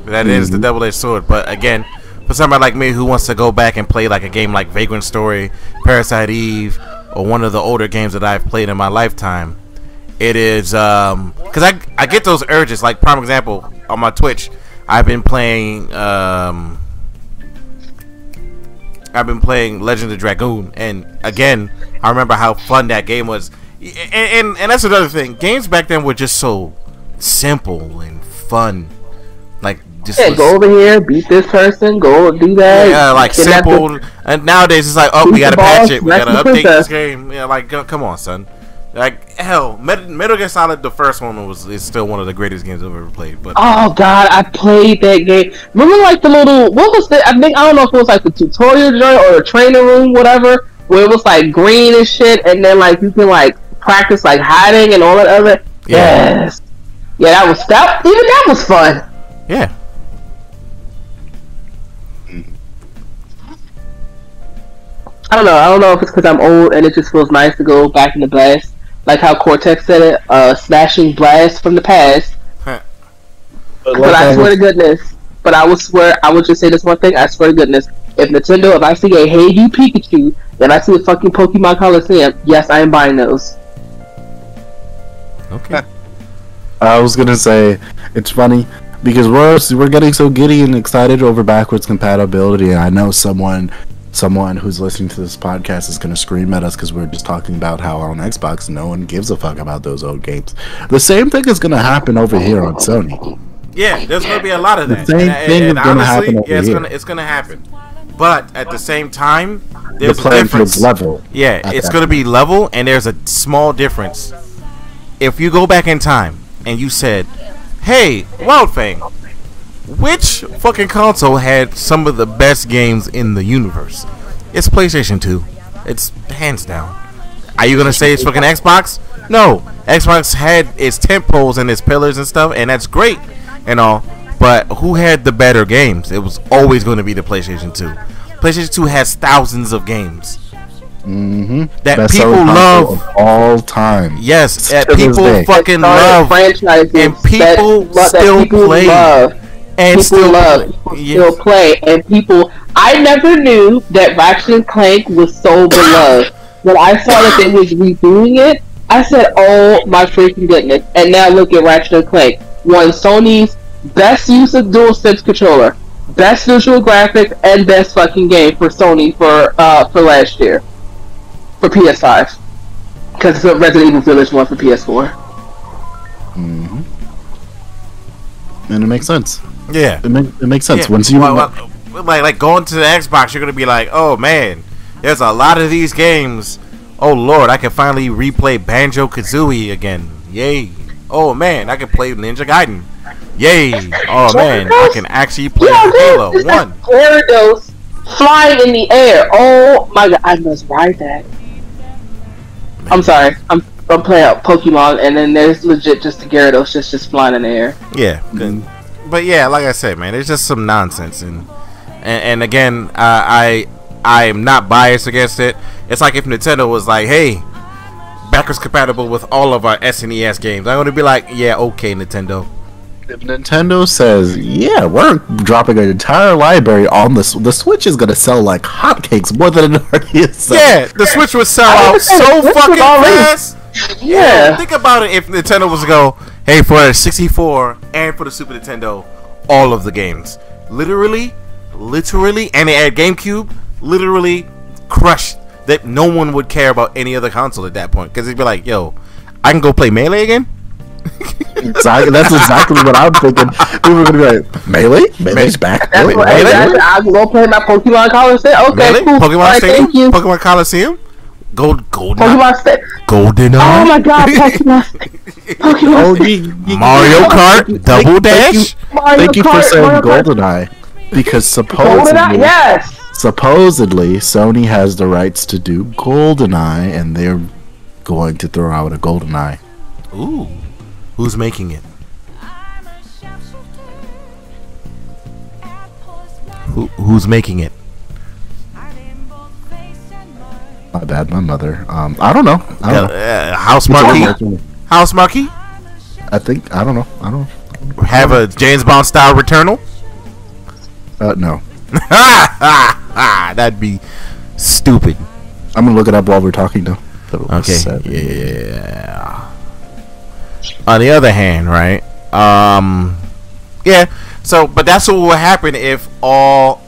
that is the double-edged sword. But again, for somebody like me who wants to go back and play like a game like Vagrant Story, Parasite Eve, or one of the older games that I've played in my lifetime, it is, because I get those urges. Like, prime example, on my Twitch, I've been playing Legend of Dragoon, and again, I remember how fun that game was. And that's another thing. Games back then were just so simple and fun. Like, just go over here, beat this person, go do that. Yeah, like simple. And nowadays it's like, oh, we gotta patch it, we gotta update this game. Yeah, like, come on, son. Like, hell, Metal Gear Solid, the first one is still one of the greatest games I've ever played. But oh god, I played that game. Remember, like the little, what was that? I don't know if it was like the tutorial joint or the training room, whatever, where it was like green and shit, and then like you can like practice like hiding and all that other. Yeah. Yes. Yeah, that was fun. Yeah. I don't know if it's because I'm old and it just feels nice to go back in the blast. Like how Cortex said it, smashing blast from the past. But I swear to goodness, I would just say this one thing, I swear to goodness, if I see a Hey You Pikachu, then I see a fucking Pokemon Coliseum, yes, I am buying those. Okay. I was gonna say, it's funny, because we're getting so giddy and excited over backwards compatibility, and I know someone who's listening to this podcast is going to scream at us because we're just talking about how on Xbox no one gives a fuck about those old games. The same thing is going to happen over here on Sony. Yeah, there's going to be a lot of that. The same thing is going to happen over here. It's going to happen. But at the same time, there's a difference. Level. Yeah, it's going to be level, and there's a small difference. If you go back in time and you said, hey, Wildfang, which fucking console had some of the best games in the universe? It's PlayStation 2. It's hands down. Are you gonna say it's fucking Xbox? No. Xbox had its tent poles and its pillars and stuff, and that's great and all. But who had the better games? It was always going to be the PlayStation 2. PlayStation 2 has thousands of games. That best people love of all time. Yes, that people fucking love, and people still play. and people still play, and people. I never knew that Ratchet and Clank was so beloved. When I saw that they was redoing it, I said, "Oh my freaking goodness!" And now look at Ratchet and Clank, won Sony's best use of DualSense controller, best visual graphics, and best fucking game for Sony for last year for PS5, because Resident Evil Village won for PS4. Mm-hmm. And it makes sense. Yeah, it makes sense. Yeah. Once you like going to the Xbox, you're gonna be like, oh man, there's a lot of these games. Oh lord, I can finally replay Banjo-Kazooie again. Yay! Oh man, I can play Ninja Gaiden. Yay! Oh man, I can actually play Halo 1. Gyarados flying in the air. Oh my god, I must ride that. Man. I'm sorry, I'm playing out Pokemon, and then there's legit just the Gyarados just flying in the air. Yeah, but yeah, like I said, man, it's just some nonsense, and again, I am not biased against it. It's like if Nintendo was like, hey, backwards compatible with all of our SNES games, I'm gonna be like, yeah, okay, Nintendo. If Nintendo says, yeah, we're dropping an entire library on the Switch is gonna sell like hotcakes more than it already is. Yeah, the Switch would sell out so fucking fast. Yeah, think about it. If Nintendo was to go, hey, for the 64 and for the Super Nintendo, all of the games, literally, and they had GameCube, literally crushed. That no one would care about any other console at that point, because they'd be like, yo, I can go play Melee again. Exactly, that's exactly what I'm thinking. People are gonna be like, Melee's back. That's what I can go play my Pokemon Coliseum. Okay, Melee? cool. Pokemon Stadium? Pokemon Coliseum? Pokemon Stadium. GoldenEye. Oh my god, Pokemon. Mario Kart Double Dash. Thank you for saying GoldenEye, because supposedly, supposedly Sony has the rights to do GoldenEye, and they're going to throw out a GoldenEye. Ooh, who's making it? Who's making it? My bad, my mother. I don't know. House Marquee. House Marquee. I think I don't know. Have a James Bond style Returnal. No. That'd be stupid. I'm gonna look it up while we're talking though. Okay. Yeah. On the other hand, right? Yeah. So, but that's what will happen if all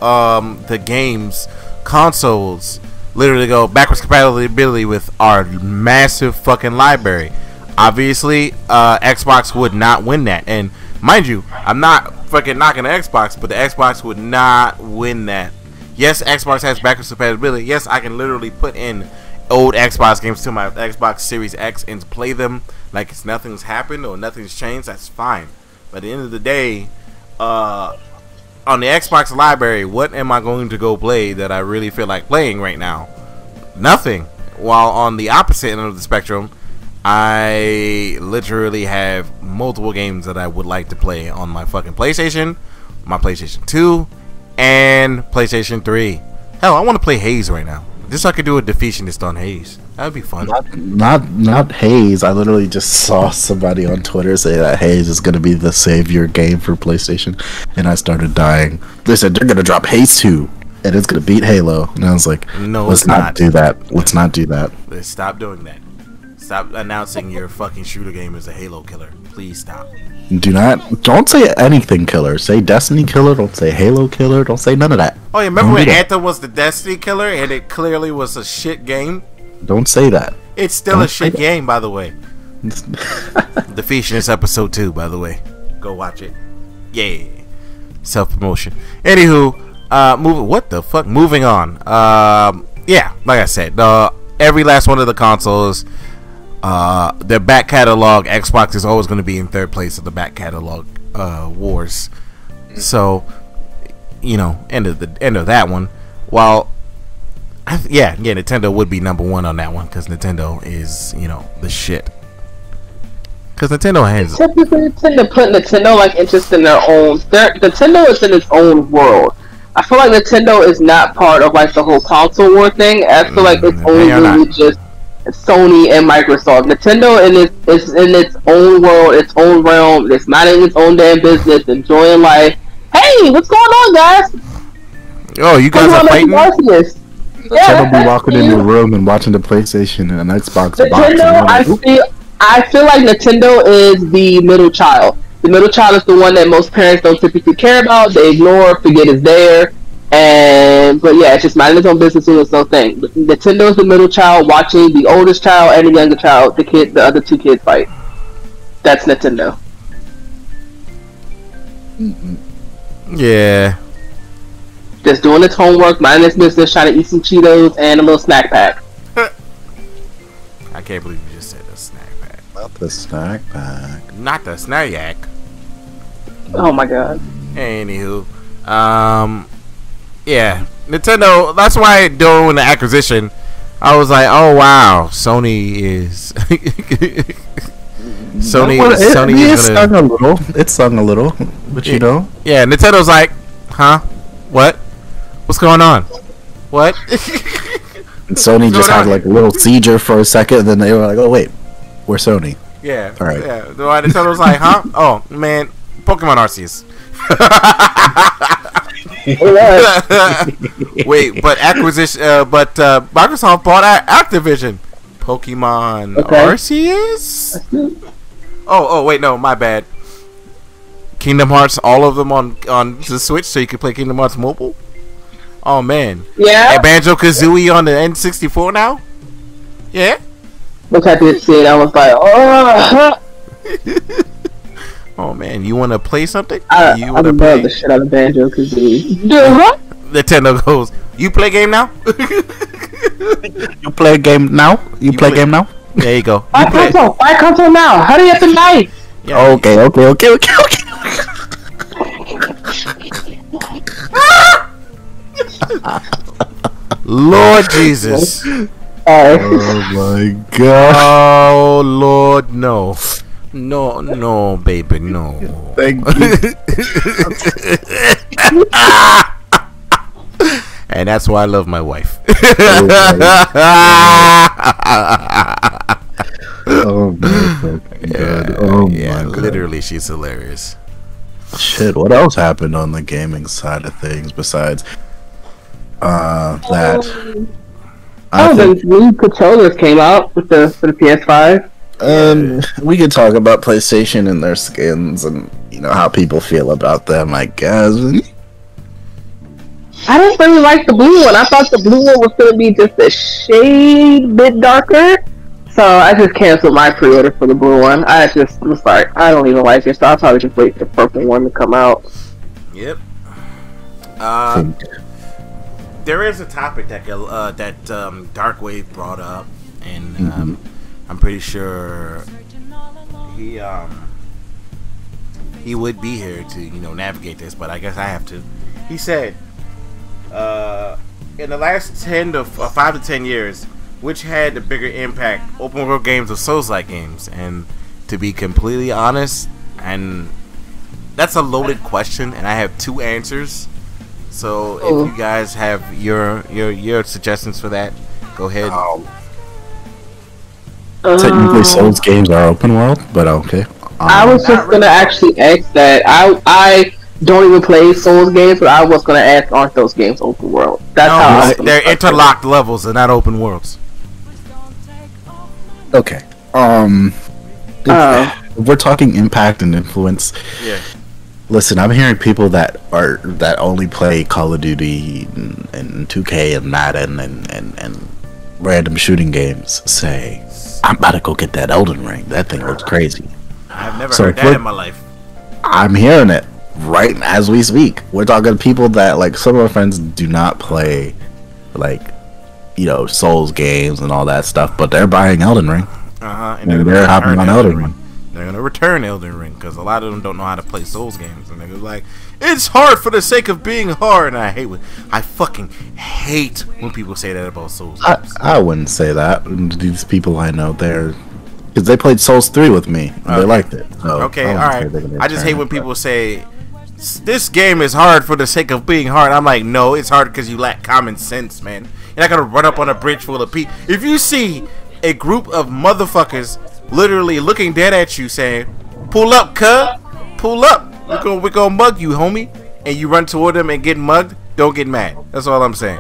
the games consoles literally go backwards compatibility with our massive fucking library. Obviously, Xbox would not win that, and mind you, I'm not fucking knocking the Xbox, but the Xbox would not win that. Yes, Xbox has backwards compatibility. Yes, I can literally put in old Xbox games to my Xbox Series X and play them like it's nothing's happened or nothing's changed. That's fine. But at the end of the day, on the Xbox library, what am I going to go play that I really feel like playing right now? Nothing. While on the opposite end of the spectrum, I literally have multiple games that I would like to play on my fucking PlayStation, my PlayStation 2, and PlayStation 3. Hell, I want to play Haze right now. Just so I could do a Defeationist on Haze. That would be fun. Not Haze. I literally just saw somebody on Twitter say that Haze is going to be the savior game for PlayStation, and I started dying. They said they're going to drop Haze 2, and it's going to beat Halo. And I was like, no, let's not do that. Let's not do that. Let's stop doing that. Stop announcing your fucking shooter game as a Halo killer. Please stop. Don't say anything killer. Say Destiny killer. Don't say Halo killer. Don't say none of that. Oh, yeah, remember when Anthem was the Destiny killer and it clearly was a shit game? Don't say that. It's still a shit game, by the way. Defeationist episode 2, by the way. Go watch it. Yeah. Self-promotion. Anywho, moving on. Yeah, like I said, every last one of the consoles, their back catalog, Xbox is always going to be in third place of the back catalog wars. So, end of that one. While Nintendo would be number one on that one because Nintendo is the shit. Because Nintendo has typically tend to put Nintendo interest in their own. Nintendo is in its own world. I feel like Nintendo is not part of the whole console war thing. I feel like it's only really just Sony and Microsoft. Nintendo is in its own world, its own realm. It's minding its own damn business, enjoying life, hey, what's going on, guys? Oh, you guys are fighting? Yeah. Someone be walking in your room and watching the PlayStation and an Xbox box. Nintendo, I feel like Nintendo is the middle child. The middle child is the one that most parents don't typically care about. They ignore, forget is there. But yeah, it's just minding its own business doing its own thing. Nintendo is the middle child watching the oldest child and the younger child, the other two kids fight. That's Nintendo. Yeah. Just doing its homework, minding its business, trying to eat some Cheetos and a little snack pack. I can't believe you just said a snack pack. Not the snack pack. Not the snack yak. Oh my god. Anywho, yeah, Nintendo. That's why during the acquisition, I was like, oh wow, Sony is Sony is sung a little. It sung a little, but you know. Yeah, Nintendo's like, huh? What? What's going on? What? And Sony just had like a little seizure for a second, and then they were like, oh wait, we're Sony. Yeah. All right. Yeah. Nintendo's like, huh? Oh man, Pokemon Arceus. Wait, but acquisition, Microsoft bought Activision. Pokemon Arceus? Oh, wait, no, my bad. Kingdom Hearts, all of them on the Switch, so you can play Kingdom Hearts Mobile. Oh man, yeah. And Banjo-Kazooie on the N64 now. Yeah. Look, I did see it. I was like, oh. Oh man, you want to play something? I love the shit out of Banjo-Kazooie. Nintendo goes, you play game now? You play a game now? You play game now? There you go. Buy console now. Hurry up and buy. Yeah, okay. Lord Jesus. Oh my god. Oh Lord, no. No, baby, no. Thank you. And that's why I love my wife. Oh my god. Oh my god. Literally, she's hilarious. Shit, what else happened on the gaming side of things besides that? The new controllers came out for the PS5. We could talk about PlayStation and their skins and how people feel about them, I guess. I didn't really like the blue one. I thought the blue one was going to be just a shade bit darker. So I just canceled my pre-order for the blue one. I just was like, I don't even like it, so I'll probably just wait for the purple one to come out. Yep. There is a topic that Darkwave brought up, and I'm pretty sure he would be here to navigate this, but I guess I have to. He said, in the last 5 to 10 years, which had the bigger impact, open world games or Souls-like games? And to be completely honest, and that's a loaded question, and I have two answers. So if you guys have your suggestions for that, go ahead. Technically, Souls games are open world, but okay. I was just gonna actually ask that. I don't even play Souls games, but I was gonna ask, aren't those games open world? That's how they're interlocked levels and not open worlds. Okay. If we're talking impact and influence. Yeah. Listen, I'm hearing people that only play Call of Duty and 2K and Madden and random shooting games say, I'm about to go get that Elden Ring. That thing looks crazy. I've never heard that in my life. I'm hearing it right as we speak. We're talking people that, like, some of our friends do not play, like, Souls games and all that stuff, but they're buying Elden Ring. And they're hopping on Elden Ring. They're gonna return Elden Ring because a lot of them don't know how to play Souls games, and they're like, it's hard for the sake of being hard. And I fucking hate when people say that about Souls games. I wouldn't say that. These people I know, because they played Souls 3 with me, and they liked it. So okay, all right. I just hate when people say this game is hard for the sake of being hard. I'm like, no, it's hard because you lack common sense, man. You're not gonna run up on a bridge full of people. If you see a group of motherfuckers literally looking dead at you saying, pull up, cuz, pull up, we're gonna mug you, homie, and you run toward them and get mugged, don't get mad. That's all I'm saying.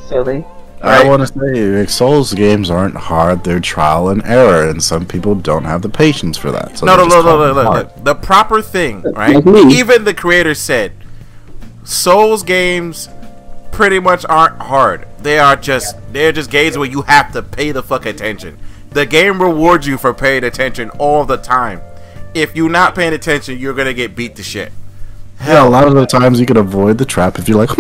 Silly. I want to say, Souls games aren't hard; they're trial and error, and some people don't have the patience for that. So no. The proper thing, right? Even the creator said, Souls games pretty much aren't hard. They're just games where you have to pay the fuck attention. The game rewards you for paying attention all the time. If you're not paying attention, you're gonna get beat to shit. Yeah, a lot of the times you can avoid the trap if you're like,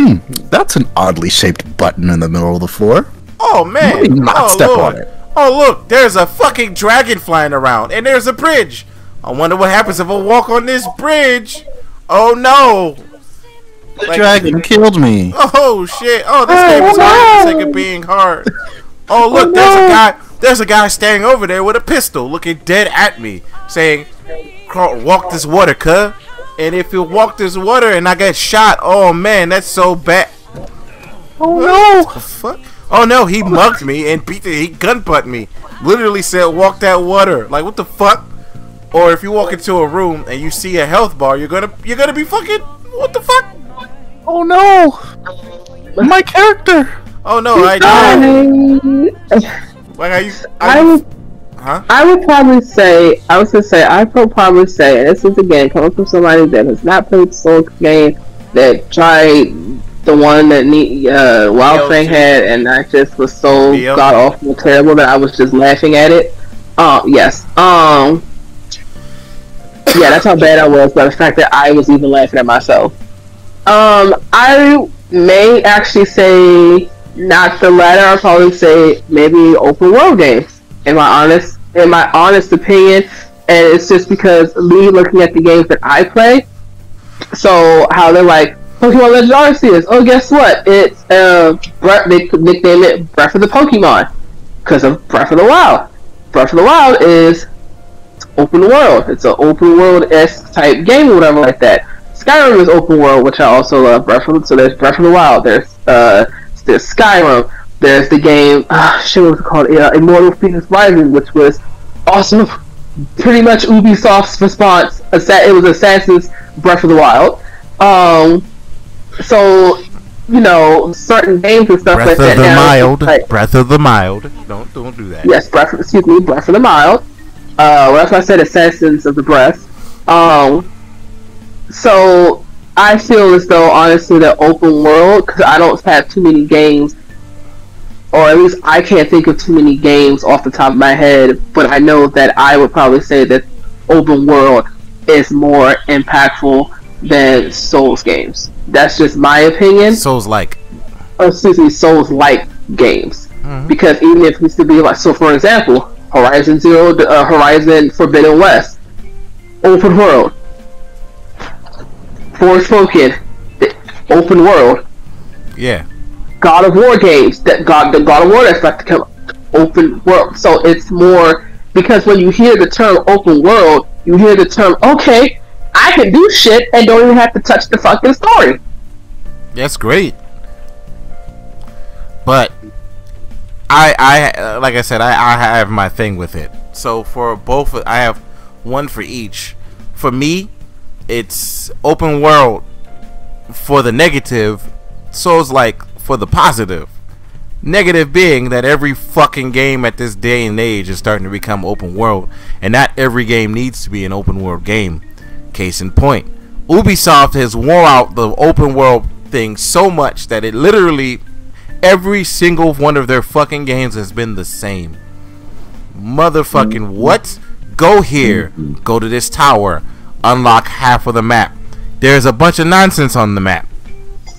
that's an oddly shaped button in the middle of the floor. Oh man! Let me not step on it. Oh look, there's a fucking dragon flying around, and there's a bridge. I wonder what happens if I walk on this bridge. Oh no! The dragon killed me. Oh shit! Oh, this game is hard for the sake of being hard. Oh look, there's a guy standing over there with a pistol, looking dead at me, saying, "Walk this water, cuh." And if you walk this water and I get shot, oh man, that's so bad. Oh no! What the fuck? Oh no, he mugged me and he gunput me. Literally said, "Walk that water." Like, what the fuck? Or if you walk into a room and you see a health bar, you're gonna be fucking, what the fuck? Oh no! My character! Oh no, I know. Like, I would probably say, and this is again coming from somebody that has not played the Souls game, that tried the one that Wild Thing had, and I just was so god awful and terrible that I was just laughing at it. Yes. Yeah, that's how bad I was, by the fact that I was even laughing at myself. I may actually say not the latter. I'll probably say maybe open world games. In my honest opinion, and it's just because me looking at the games that I play. So how they're like Pokemon Legends Arceus. Oh, guess what? It's they nickname it Breath of the Pokemon because of Breath of the Wild. Breath of the Wild is open world. It's an open world-esque type game or whatever like that. Skyrim is open world, which I also love. So there's Breath of the Wild. There's Skyrim. There's the game, what was it called? Immortal Phoenix Rising, which was also pretty much Ubisoft's response. It was Assassin's Breath of the Wild. So, certain games and stuff like that. Breath of the Mild. Don't do that. Yes, Breath of the Mild. That's why I said Assassins of the Breath. So, I feel as though, honestly, that open world, because I don't have too many games, or at least I can't think of too many games off the top of my head, but I know that I would probably say that open world is more impactful than Souls games. That's just my opinion. Souls-like games. Mm-hmm. Because even if it used to be like, so for example, Horizon Forbidden West, open world. Forspoken, open world. Yeah. God of War games, the God of War that's about to come open world. So it's more because when you hear the term open world, you hear the term, okay, I can do shit and don't even have to touch the fucking story. That's great. But I like I said, I have my thing with it. So for both, I have one for each. For me, it's open world for the negative, Souls-like for the positive. Negative being that every fucking game at this day and age is starting to become open world, and not every game needs to be an open world game. Case in point, Ubisoft has wore out the open world thing so much that it literally every single one of their fucking games has been the same. Motherfucking what? Go here, go to this tower, unlock half of the map. There's a bunch of nonsense on the map.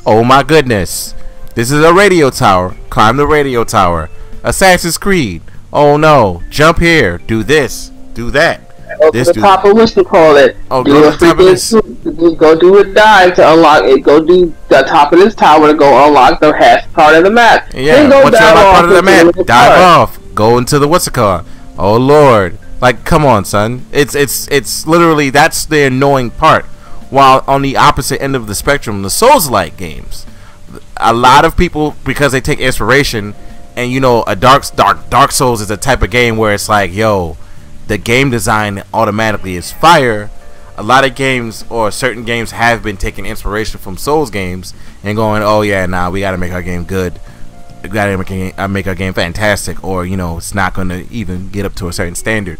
Oh my goodness. This is a radio tower. Climb the radio tower. Assassin's Creed. Oh no. Jump here. Do this. Do that. Go to the top of what you call it. Oh, go to the top of this. Go do a dive to unlock it. Go do the top of this tower to go unlock the half part of the map. Yeah. Once you unlock part of the map, dive off. Go into the what's it called? Oh lord. Like, come on, son. It's literally, that's the annoying part. While on the opposite end of the spectrum, the Souls-like games, a lot of people, because they take inspiration, and a Dark Souls is a type of game where it's like, yo, the game design automatically is fire. a lot of games or certain games have been taking inspiration from Souls games and going, oh yeah, nah, we gotta make our game good. We gotta make our game fantastic, or it's not gonna even get up to a certain standard.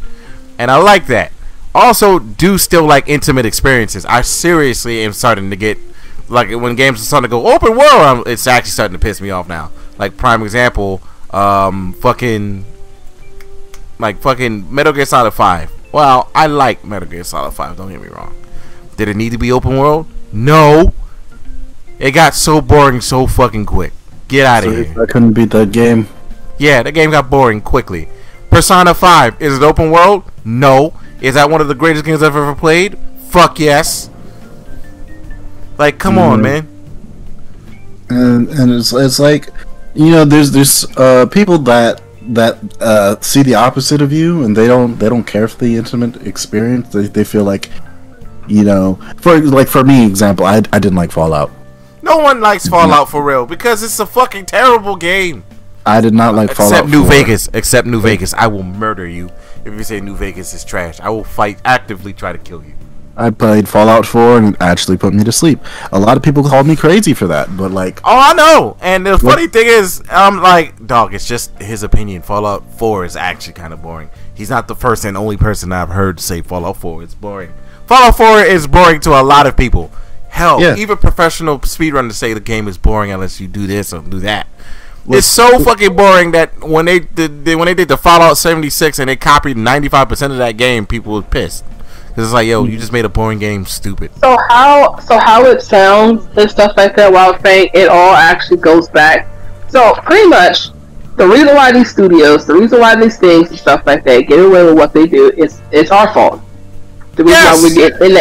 And I like that. Also, do still like intimate experiences. I seriously am starting to get like when games are starting to go open world. It's actually starting to piss me off now. Like prime example, fucking Metal Gear Solid 5. Well, I like Metal Gear Solid 5. Don't get me wrong. Did it need to be open world? No. It got so boring so fucking quick. Get out of here. I couldn't beat that game. Yeah, the game got boring quickly. Persona 5, is it open world? No. Is that one of the greatest games I've ever played? Fuck yes. Like, come on, man. And it's like, there's people that see the opposite of you, and they don't care for the intimate experience. They feel like, for me, example, I didn't like Fallout. No one likes Fallout for real because it's a fucking terrible game. I did not like Fallout. Except New Vegas. I will murder you if you say New Vegas is trash. I will actively try to kill you. I played Fallout 4 and it actually put me to sleep. A lot of people called me crazy for that, but like... Oh, I know! And the funny thing is, I'm like, dog, it's just his opinion. Fallout 4 is actually kind of boring. He's not the first and only person I've heard say Fallout 4 is boring. Fallout 4 is boring to a lot of people. Hell, even professional speedrunners say the game is boring unless you do this or do that. It's so fucking boring that when they did the Fallout 76 and they copied 95% of that game, people were pissed. Cause it's like, yo, you just made a boring game stupid. So how it sounds and stuff like that, while saying it all actually goes back. So pretty much, the reason why these studios, the reason why these things and stuff like that get away with what they do is it's our fault. The reason why we get in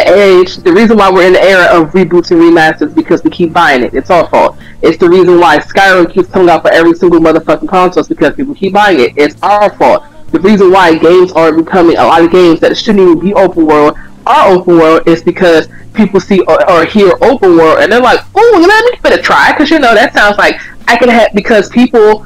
the reason why we're in the era of reboots and remasters because we keep buying it. It's our fault. It's the reason why Skyrim keeps coming out for every single motherfucking console is because people keep buying it. It's our fault. The reason why games are becoming a lot of games that shouldn't even be open world are open world is because people see or hear open world and they're like, oh, let me give it a try because that sounds like I can have, because people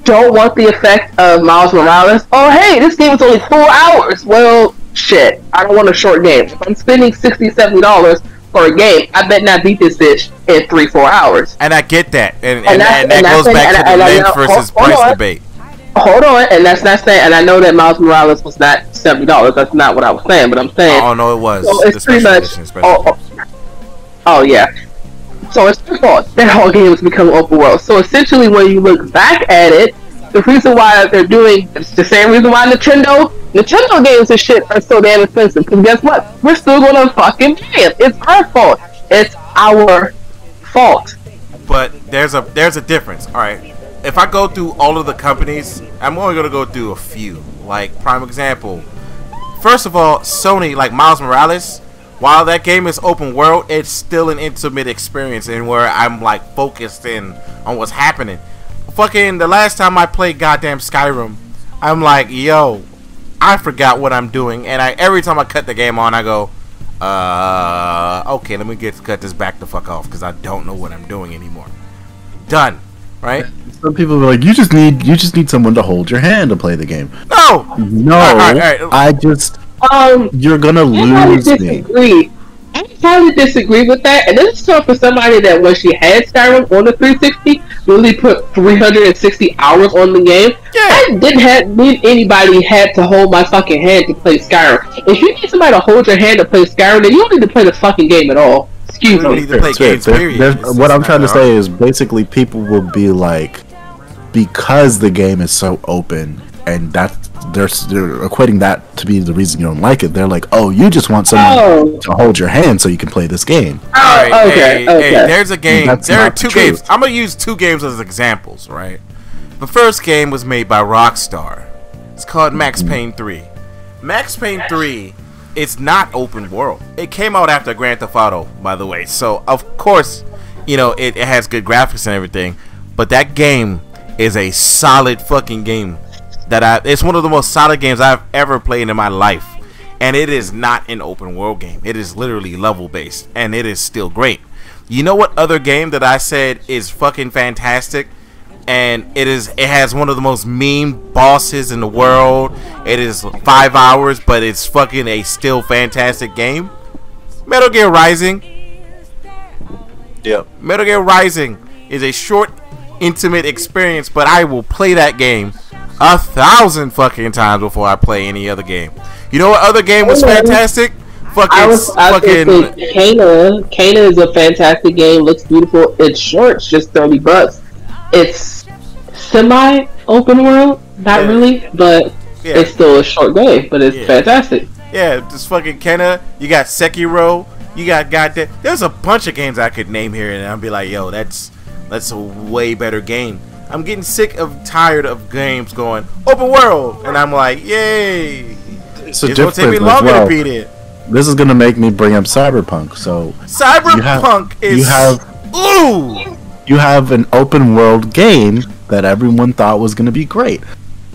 don't want the effect of Miles Morales. Oh, hey, this game is only 4 hours. Well, shit, I don't want a short game. If I'm spending $60-$70 for a game, I bet not beat this bitch in 3-4 hours. And I get that, and that goes back to the length versus price debate. Hold on, and that's not saying, and I know that Miles Morales was not $70. That's not what I was saying, but I'm saying. Oh no, it was. So it's pretty much. Oh yeah. So it's their fault that all games become open world. So essentially, when you look back at it, the reason why they're doing it's the same reason why Nintendo games and shit are so damn expensive. Because guess what? We're still gonna fucking pay it. It's our fault. It's our fault. But there's a difference. All right. If I go through all of the companies, I'm only gonna go through a few. Like prime example. First of all, Sony, like Miles Morales, while that game is open world, it's still an intimate experience and where I'm like focused in on what's happening. Fucking the last time I played goddamn Skyrim, I'm like, yo, I forgot what I'm doing, and every time I cut the game on, I go, okay, let me cut this back the fuck off because I don't know what I'm doing anymore. Done, right? Some people are like, you just need someone to hold your hand to play the game. No, all right. You're gonna lose me. I probably disagree with that, and this is tough for somebody that when she had Skyrim on the 360, really put 360 hours on the game. Yeah. I didn't need anybody had to hold my fucking hand to play Skyrim. If you need somebody to hold your hand to play Skyrim, then you don't need to play the fucking game at all. Excuse me. What I'm trying to say is basically people will be like, because the game is so open and that they're equating that to be the reason you don't like it. They're like, oh, you just want someone to hold your hand so you can play this game. Alright, okay. There's a game. There are two games. I'm gonna use two games as examples, right? The first game was made by Rockstar. It's called Max Payne 3. Max Payne 3 is not open world. It came out after Grand Theft Auto, by the way. So of course, it has good graphics and everything. But that game is a solid fucking game. It's one of the most solid games I've ever played in my life, and it is not an open world game. It is literally level based, and it is still great. You know what other game that I said is fucking fantastic, and it has one of the most meme bosses in the world. It is 5 hours, but it's fucking a still fantastic game. Metal Gear Rising. Yep. Metal Gear Rising is a short, intimate experience, but I will play that game 1,000 fucking times before I play any other game. You know what other game was fantastic? I think Kana is a fantastic game. Looks beautiful. It's short. It's just $30. It's semi open world, not really, but it's still a short game. But it's fantastic. Yeah, just fucking Kana. You got Sekiro. You got goddamn. There's a bunch of games I could name here, and I'll be like, yo, that's a way better game. I'm getting tired of games going open world, and I'm like, yay! It's gonna take me longer to beat it. This is gonna make me bring up Cyberpunk. So you have an open world game that everyone thought was gonna be great,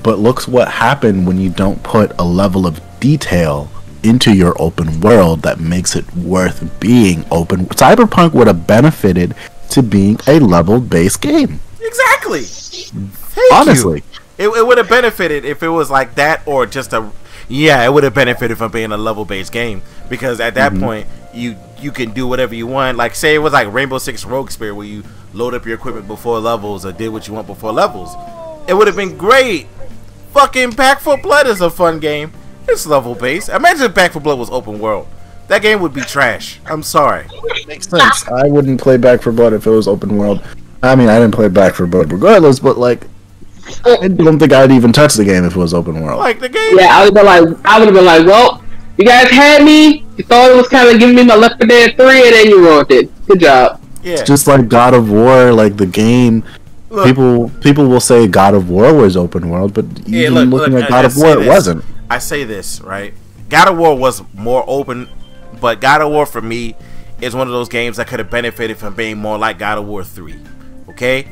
but looks what happened when you don't put a level of detail into your open world that makes it worth being open. Cyberpunk would have benefited to being a level-based game. Exactly. Honestly, it would have benefited if it was like that, or just a. Yeah, it would have benefited from being a level-based game, because at that point you can do whatever you want. Like, say it was like Rainbow Six Rogue Spear, where you load up your equipment before levels or did what you want before levels. It would have been great. Fucking Back 4 Blood is a fun game. It's level-based. Imagine if Back 4 Blood was open world. That game would be trash. I'm sorry. Makes sense. I wouldn't play Back 4 Blood if it was open world. I mean, I didn't play Back 4 Blood regardless, but like, I don't think I'd even touch the game if it was open world. Like the game? Yeah, I would have been like, well, you guys had me. You thought it was kind of giving me my Left 4 Dead 3, and then you ruined it. Good job. Yeah. It's just like God of War, like the game. Look, people will say God of War was open world, but even looking at God of War, it wasn't. I say this, right? God of War was more open, but God of War for me is one of those games that could have benefited from being more like God of War 3. Okay?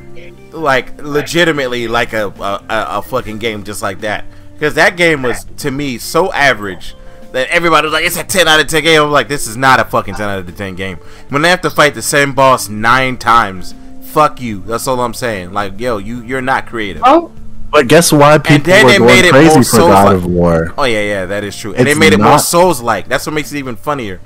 Like, legitimately like a fucking game just like that. Because that game was, to me, so average that everybody was like, it's a 10 out of 10 game. I'm like, this is not a fucking 10 out of 10 game. When they have to fight the same boss 9 times, fuck you. That's all I'm saying. Like, yo, you're not creative. Oh. But guess why people were going crazy for God of War? Oh, yeah, that is true. And they made it more Souls-like. That's what makes it even funnier.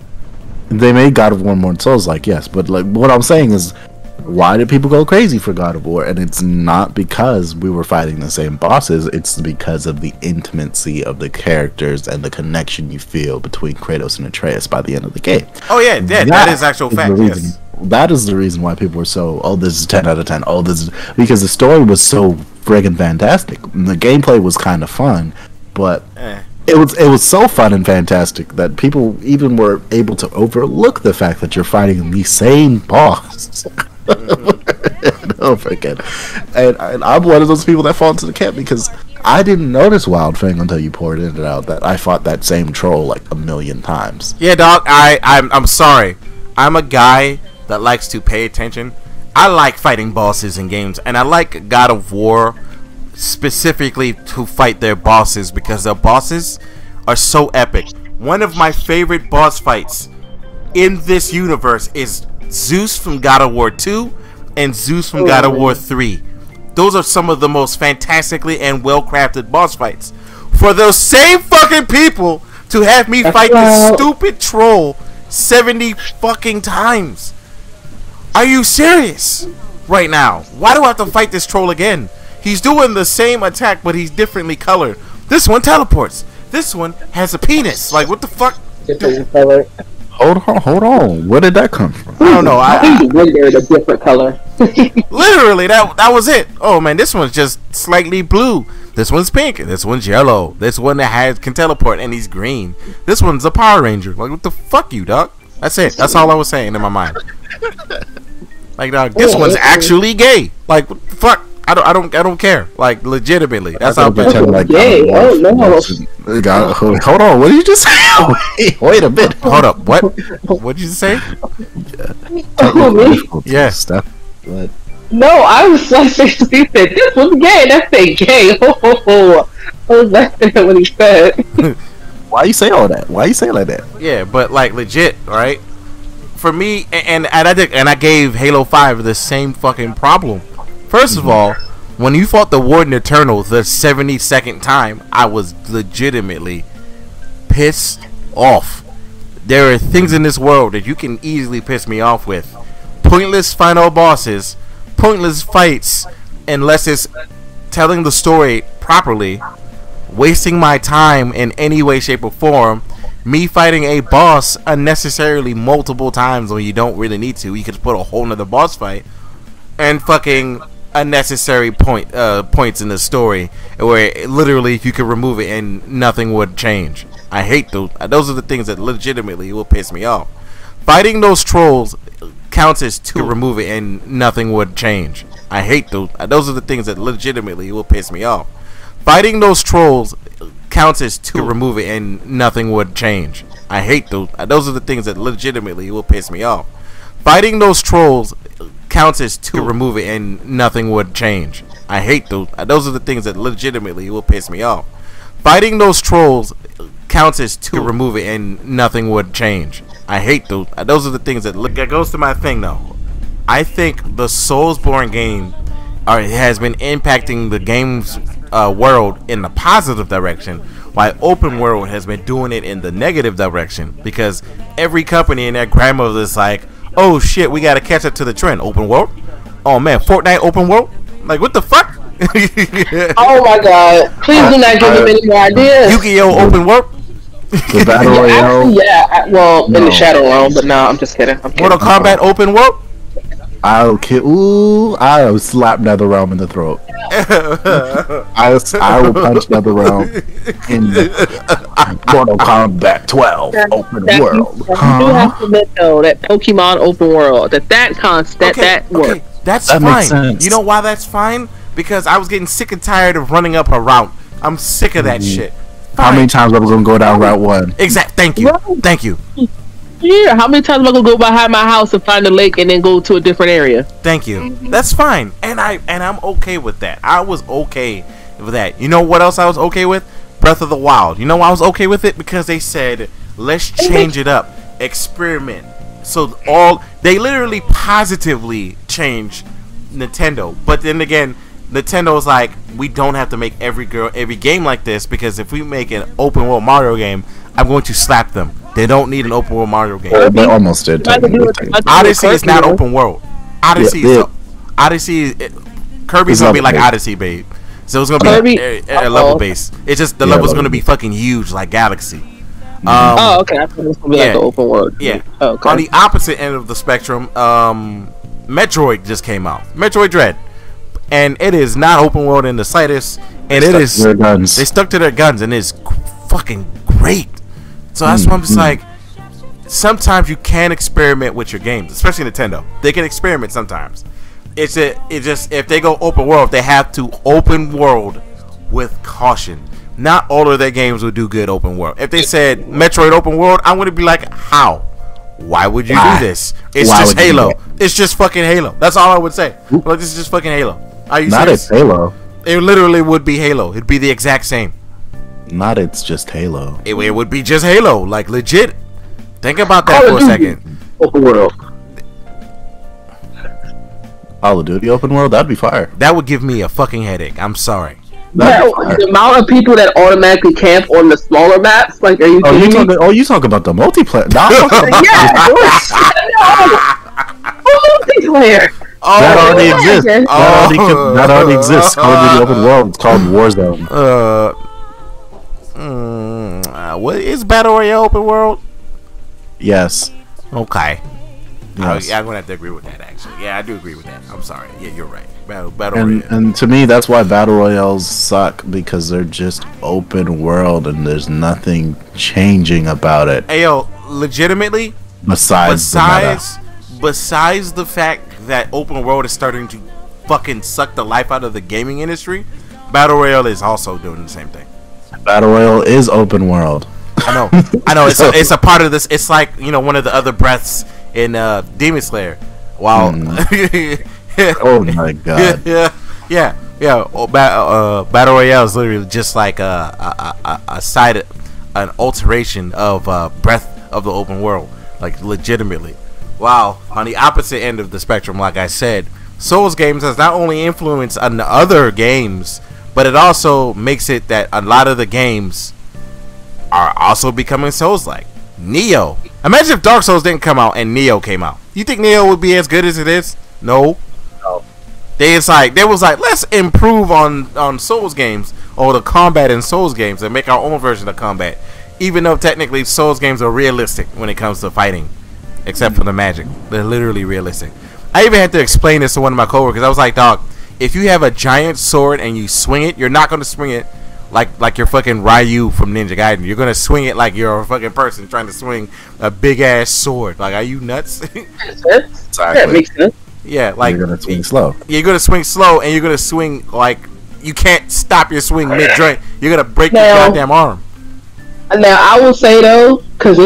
They made God of War more Souls-like, yes. But like, what I'm saying is, why did people go crazy for God of War? And it's not because we were fighting the same bosses. It's because of the intimacy of the characters and the connection you feel between Kratos and Atreus by the end of the game. Oh, yeah, that is actual fact, yes. That is the reason why people were so, oh, this is 10 out of 10. Oh, this is... Because the story was so friggin' fantastic. And the gameplay was kind of fun, but... It was so fun and fantastic that people even were able to overlook the fact that you're fighting the same boss. Over again. And I'm one of those people that fall into the camp because I didn't notice Wildfang until you pointed it out that I fought that same troll like 1,000,000 times. Yeah, dog. I'm sorry. I'm a guy that likes to pay attention. I like fighting bosses in games, and I like God of War specifically to fight their bosses because their bosses are so epic. One of my favorite boss fights in this universe is Zeus from God of War 2 and Zeus from God of War 3. Those are some of the most fantastically and well-crafted boss fights. For those same fucking people to have me fight this stupid troll 70 fucking times. Are you serious right now? Why do I have to fight this troll again? He's doing the same attack, but he's differently colored. This one teleports. This one has a penis. Like, what the fuck? Different color. Hold on. Where did that come from? I don't know. They're a different color. Literally, that was it. Oh man, this one's just slightly blue. This one's pink. This one's yellow. This one that can teleport and he's green. This one's a Power Ranger. Like, what the fuck, you dog? That's it. That's all I was saying in my mind. Like, dog, this one's actually gay. Like, what the fuck? I don't care. Like, legitimately. That's how pretend like gay. Oh no. Hold on. What did you just say? Wait a minute. Hold up. What? What did you say? Yeah. Stuff. But no, I was like, he said this was gay. That's a gay. I was laughing at what he said. Why you say all that? Why you say like that? Yeah, but like legit, right? For me, and I gave Halo 5 the same fucking problem. First of all, when you fought the Warden Eternal the 72nd time, I was legitimately pissed off. There are things in this world that you can easily piss me off with. Pointless final bosses, pointless fights, unless it's telling the story properly, wasting my time in any way, shape, or form, me fighting a boss unnecessarily multiple times when you don't really need to. You could put a whole nother boss fight, and fucking unnecessary points in the story where literally if you could remove it and nothing would change. I hate those. Those are the things that legitimately will piss me off. Fighting those trolls counts as two. Remove it and nothing would change. I hate those. Those are the things that legitimately will piss me off. Fighting those trolls counts as two. Remove it and nothing would change. I hate those. Those are the things that legitimately will piss me off. Fighting those trolls counts as two. Remove it and nothing would change. I hate those. Those are the things that legitimately will piss me off. Fighting those trolls counts as two. Remove it and nothing would change. I hate those. Those are the things that goes to my thing though. I think the Soulsborne game has been impacting the game's world in the positive direction, while open world has been doing it in the negative direction, because every company and their grandmother is like, oh shit, we gotta catch up to the trend. Open world? Oh man, Fortnite open world? Like what the fuck? Oh my god. Please do not give them any more ideas. Yu-Gi-Oh! Open world? The Battle Royale. In the Shadow Realm, but no, I'm just kidding. Mortal Kombat open world? I'll slap NetherRealm in the throat. I will punch NetherRealm in the Mortal Kombat 12 open world. You do have to admit though that Pokemon open world that works. That's that fine. Makes sense. You know why that's fine? Because I was getting sick and tired of running up a route. I'm sick of that shit. Fine. How many times are we gonna go down Route 1? Exact. Thank you. Thank you. Yeah, how many times am I gonna go behind my house and find a lake and then go to a different area? Thank you. That's fine, and I'm okay with that. I was okay with that. You know what else I was okay with? Breath of the Wild. You know why I was okay with it? Because they said let's change it up, experiment. So they literally positively changed Nintendo, but then again, Nintendo's like, we don't have to make every game like this, because if we make an open world Mario game, I'm going to slap them. They don't need an open world Mario game. They almost did. Odyssey is not open world. Odyssey Kirby's gonna be like Odyssey, babe. So it's gonna be a level base. It's just the level's gonna be fucking huge, like Galaxy. Okay. I thought it was gonna be like the open world. Yeah. Okay. On the opposite end of the spectrum, Metroid just came out. Metroid Dread. And it is not open world in the slightest, and they stuck to their guns, and it's fucking great. So that's why I'm just like, sometimes you can experiment with your games, especially Nintendo. They can experiment sometimes. It's just if they go open world, they have to open world with caution. Not all of their games will do good open world. If they said Metroid open world, I'm gonna be like, how? Why would you do this? It's just Halo. It's just fucking Halo. That's all I would say. Like, this is just fucking Halo. Are you serious? Not it's Halo. It literally would be Halo. It'd be the exact same. Not it's just Halo. It would be just Halo. Like, legit. Think about that for a second. Open world. Call of Duty open world? That'd be fire. That would give me a fucking headache. I'm sorry. The amount of people that automatically camp on the smaller maps, like, are you kidding me? You talk about the multiplayer. Multiplayer. That already exists. That already exists. Call of Duty open world. It's called Warzone. What is Battle Royale open world? Yes. Okay. Yes. I'm gonna have to agree with that. Actually, yeah, I do agree with that. I'm sorry. Yeah, you're right. Battle Royale. And to me, that's why Battle Royales suck, because they're just open world and there's nothing changing about it. Hey, yo, legitimately. Besides the fact that open world is starting to fucking suck the life out of the gaming industry, Battle Royale is also doing the same thing. Battle Royale is open world. I know. It's a part of this. It's like, you know, one of the other breaths in Demon Slayer. Wow. Oh my god. Yeah. Battle Royale is literally just like a side, an alteration of Breath of the Open World, like legitimately. Wow. On the opposite end of the spectrum, like I said, Souls games has not only influenced on the other games, but it also makes it that a lot of the games are also becoming Souls-like. Neo Imagine if Dark Souls didn't come out and Neo came out. You think Neo would be as good as it is? No. No. They was like, let's improve on Souls games or the combat in Souls games and make our own version of combat. Even though technically Souls games are realistic when it comes to fighting, except for the magic. They're literally realistic. I even had to explain this to one of my coworkers. I was like, dog, if you have a giant sword and you swing it, you're not going to swing it like you're fucking Ryu from Ninja Gaiden. You're going to swing it like you're a fucking person trying to swing a big ass sword. Like, are you nuts? Exactly. That makes sense. Yeah, like you're going to swing slow. You're going to swing slow, and you're going to swing like you can't stop your swing mid joint. You're going to break your goddamn arm. Now I will say though, because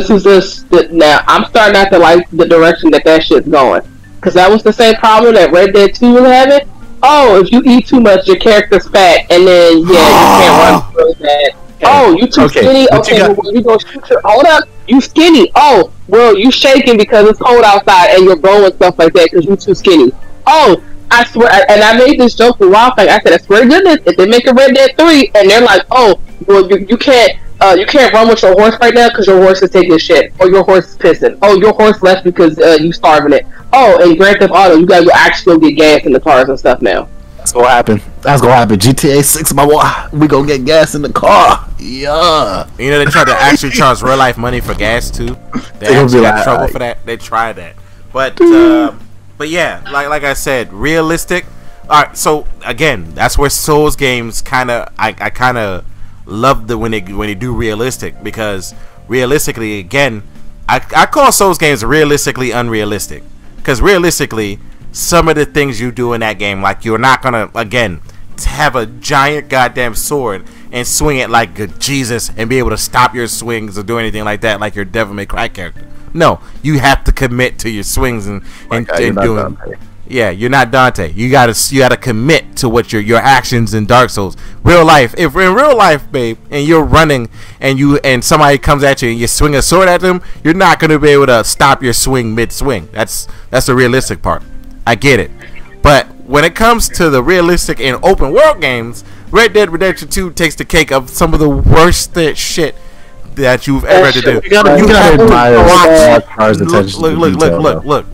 now I'm starting not to like the direction that shit's going. Because that was the same problem that Red Dead 2 was having. Oh, if you eat too much, your character's fat, and then you can't run through that. Oh, you too skinny. Okay, well, you go shoot your. Hold up, you skinny. Oh, well, you shaking because it's cold outside, and you're blowing stuff like that because you too skinny. Oh, I swear, and I made this joke for a while. Like I said, I swear to goodness, if they make a Red Dead 3, and they're like, oh, well, you can't run with your horse right now because your horse is taking shit, or your horse is pissing. Oh, your horse left because you starving it. Oh, and Grand Theft Auto, you gotta actually go get gas in the cars and stuff now. That's gonna happen. GTA 6, my boy. We gonna get gas in the car. Yeah. You know they tried to actually charge real life money for gas too. They actually got in trouble for that. They tried that, but yeah, like I said, realistic. All right, so again, that's where Souls games I kind of love when they do realistic, because realistically, again, I call Souls games realistically unrealistic, because realistically, some of the things you do in that game, like you're not gonna again have a giant goddamn sword and swing it like Jesus and be able to stop your swings or do anything like that, like your Devil May Cry character. No, you have to commit to your swings and doing. Yeah, you're not Dante. You gotta commit to what your actions in Dark Souls. Real life, if in real life, babe, and you're running and somebody comes at you and you swing a sword at them, you're not gonna be able to stop your swing mid swing. That's the realistic part. I get it, but when it comes to the realistic and open world games, Red Dead Redemption 2 takes the cake of some of the worst shit that you've ever had to do. You gotta admire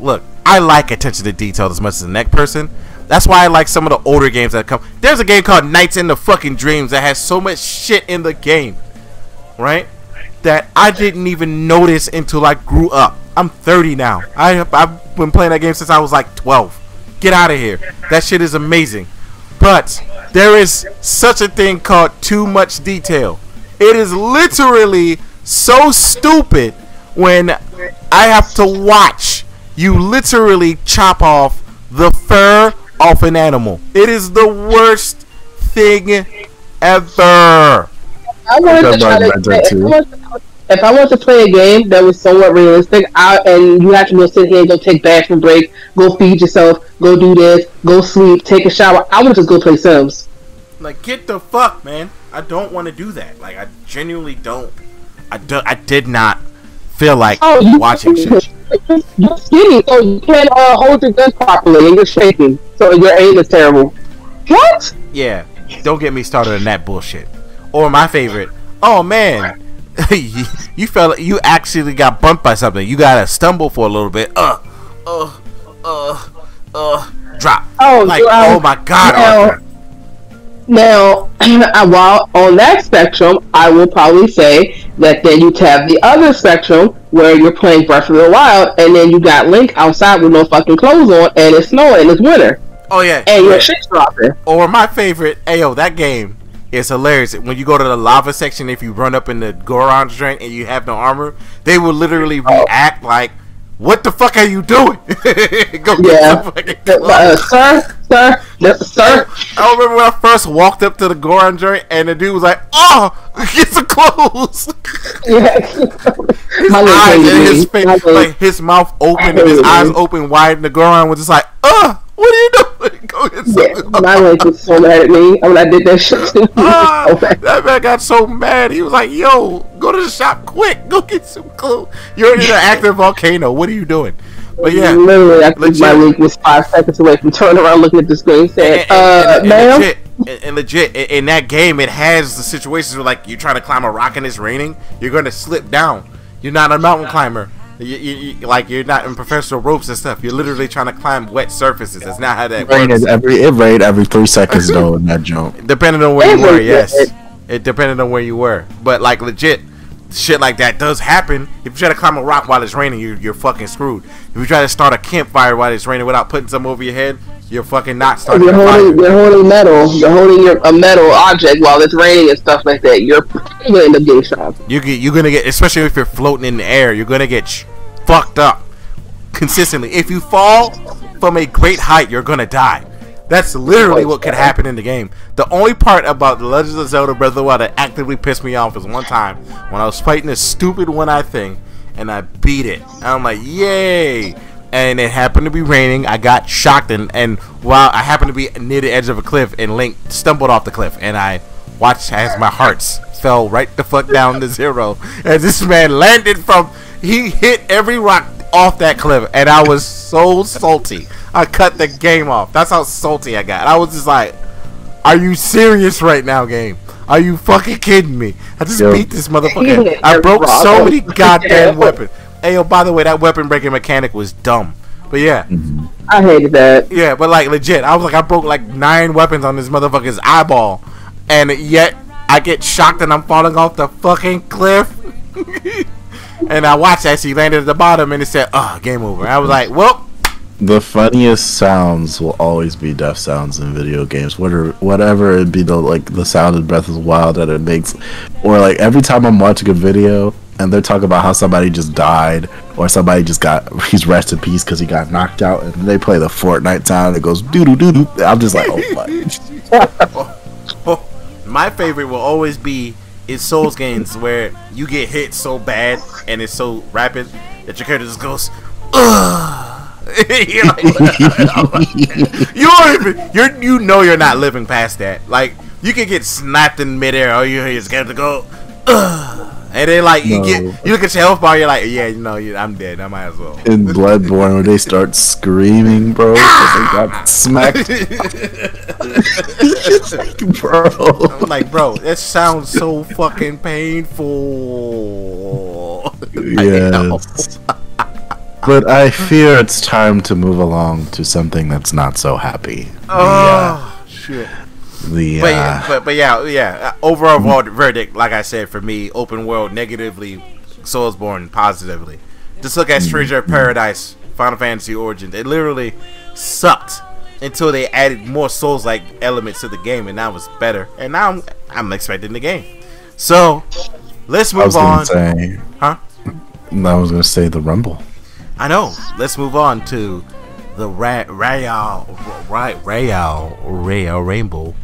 Look. I like attention to detail as much as the next person. That's why I like some of the older games that come. There's a game called Nights in the Fucking Dreams that has so much shit in the game, right, that I didn't even notice until I grew up. I'm 30 now. I've been playing that game since I was like 12. Get out of here. That shit is amazing. But there is such a thing called too much detail. It is literally so stupid when I have to watch you literally chop off the fur off an animal. It is the worst thing ever. If I want to play a game that was somewhat realistic, and you have to go sit here and go take bathroom break, go feed yourself, go do this, go sleep, take a shower, I would just go play Sims. Like, get the fuck, man. I don't want to do that. Like, I genuinely don't. I did not feel like watching shit. You're skinny, so you can't hold your gun properly, and you're shaking, so your aim is terrible. What? Yeah, don't get me started on that bullshit. Or my favorite, oh man, you actually got bumped by something. You gotta stumble for a little bit. Drop. Oh, like, oh my god. Now, while on that spectrum, I will probably say that then you have the other spectrum where you're playing Breath of the Wild, and then you got Link outside with no fucking clothes on, and it's snowing, it's winter. Oh yeah, and your shit's dropping. Or my favorite, that game is hilarious. When you go to the lava section, if you run up in the Goron joint and you have no armor, they will literally react like, "What the fuck are you doing?" Go get some fucking sir. I remember when I first walked up to the Goron joint and the dude was like, "Oh, get some clothes." Yeah. His face, like his mouth open and his eyes open wide, and the Goron was just like, what are you doing? Go get some clothes. My leg was so mad at me when I did that shit too. That man got so mad. He was like, "Yo, go to the shop quick. Go get some clothes. You're in an active volcano. What are you doing?" But yeah, literally, my link was 5 seconds away from turning around, looking at the screen, saying, "Ma'am." Legit, in that game, it has the situations where, like, you're trying to climb a rock and it's raining. You're going to slip down. You're not a mountain climber. Like you're not in professional ropes and stuff. You're literally trying to climb wet surfaces. That's not how that It rained works. every 3 seconds though in that jump. Depending on where you were, yes. It depended on where you were. But like legit, shit like that does happen. If you try to climb a rock while it's raining, you're fucking screwed. If you try to start a campfire while it's raining without putting some over your head, you're fucking not starting a fire. You're holding metal. You're holding a metal object while it's raining and stuff like that. You're gonna end up getting shot. You're gonna get, especially if you're floating in the air, you're gonna get fucked up consistently. If you fall from a great height, you're gonna die. That's literally what could happen in the game. The only part about The Legend of Zelda Breath of the Wild that actively pissed me off was one time when I was fighting this stupid one-eye thing, and I beat it. And I'm like, yay! And it happened to be raining. I got shocked, and while I happened to be near the edge of a cliff, and Link stumbled off the cliff, and I watched as my hearts fell right the fuck down to 0. As this man landed he hit every rock off that cliff, and I was so salty. I cut the game off. That's how salty I got. I was just like, are you serious right now, game? Are you fucking kidding me? I just beat this motherfucker. I broke so many goddamn weapons. Hey, yo, by the way, that weapon breaking mechanic was dumb. But yeah. I hated that. Yeah, but like legit, I was like, I broke like 9 weapons on this motherfucker's eyeball. And yet, I get shocked and I'm falling off the fucking cliff. And I watched as he landed at the bottom and it said, game over. I was like, well. The funniest sounds will always be death sounds in video games. Whatever it be, the sound of Breath of the Wild that it makes, or like every time I'm watching a video and they're talking about how somebody just died or somebody he's rest in peace because he got knocked out, and they play the Fortnite sound and it goes doo doo doo doo. I'm just like, oh my. My favorite will always be in Souls games where you get hit so bad and it's so rapid that your character just goes, ugh. You're you're not living past that. Like you can get snapped in midair. All you hear is get to go, and then like you look at your health bar. You're like, I'm dead. I might as well. In Bloodborne, when they start screaming, bro, because they got smacked. Bro, I'm like, bro, that sounds so fucking painful. Yes. But I fear it's time to move along to something that's not so happy. Shit. But yeah. Overall verdict, like I said, for me, open world negatively, Soulsborne positively. Just look at Stranger of Paradise, Final Fantasy Origins. It literally sucked until they added more Souls-like elements to the game, and now it's better. And now I'm expecting the game. So let's move on. I was gonna say the Rumble. I know. Let's move on to the Royal Rainbow. The Royal Rumble.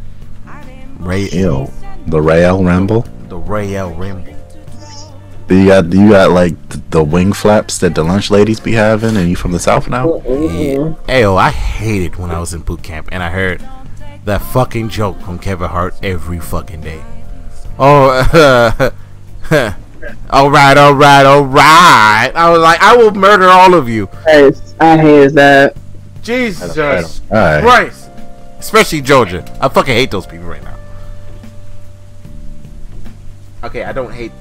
The Royal Rumble. You got like the wing flaps that the lunch ladies be having, and you from the South now? Yeah. Ayo, I hated when I was in boot camp and I heard that fucking joke from Kevin Hart every fucking day. All right. I was like, I will murder all of you. I hate that. Jesus Christ. Especially Georgia. I fucking hate those people right now. Okay, I don't hate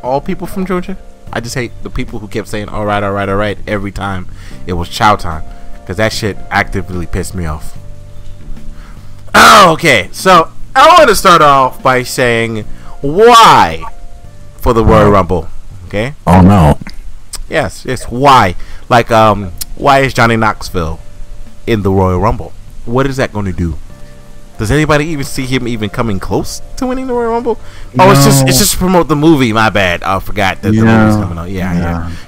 all people from Georgia. I just hate the people who kept saying, all right, every time it was chow time. Because that shit actively pissed me off. Oh, okay. So, I want to start off by saying why for the Royal Rumble, okay? Oh no. Yes, why? Like, why is Johnny Knoxville in the Royal Rumble? What is that going to do? Does anybody even see him even coming close to winning the Royal Rumble? Oh, it's just to promote the movie. My bad. I forgot that the movie's coming out.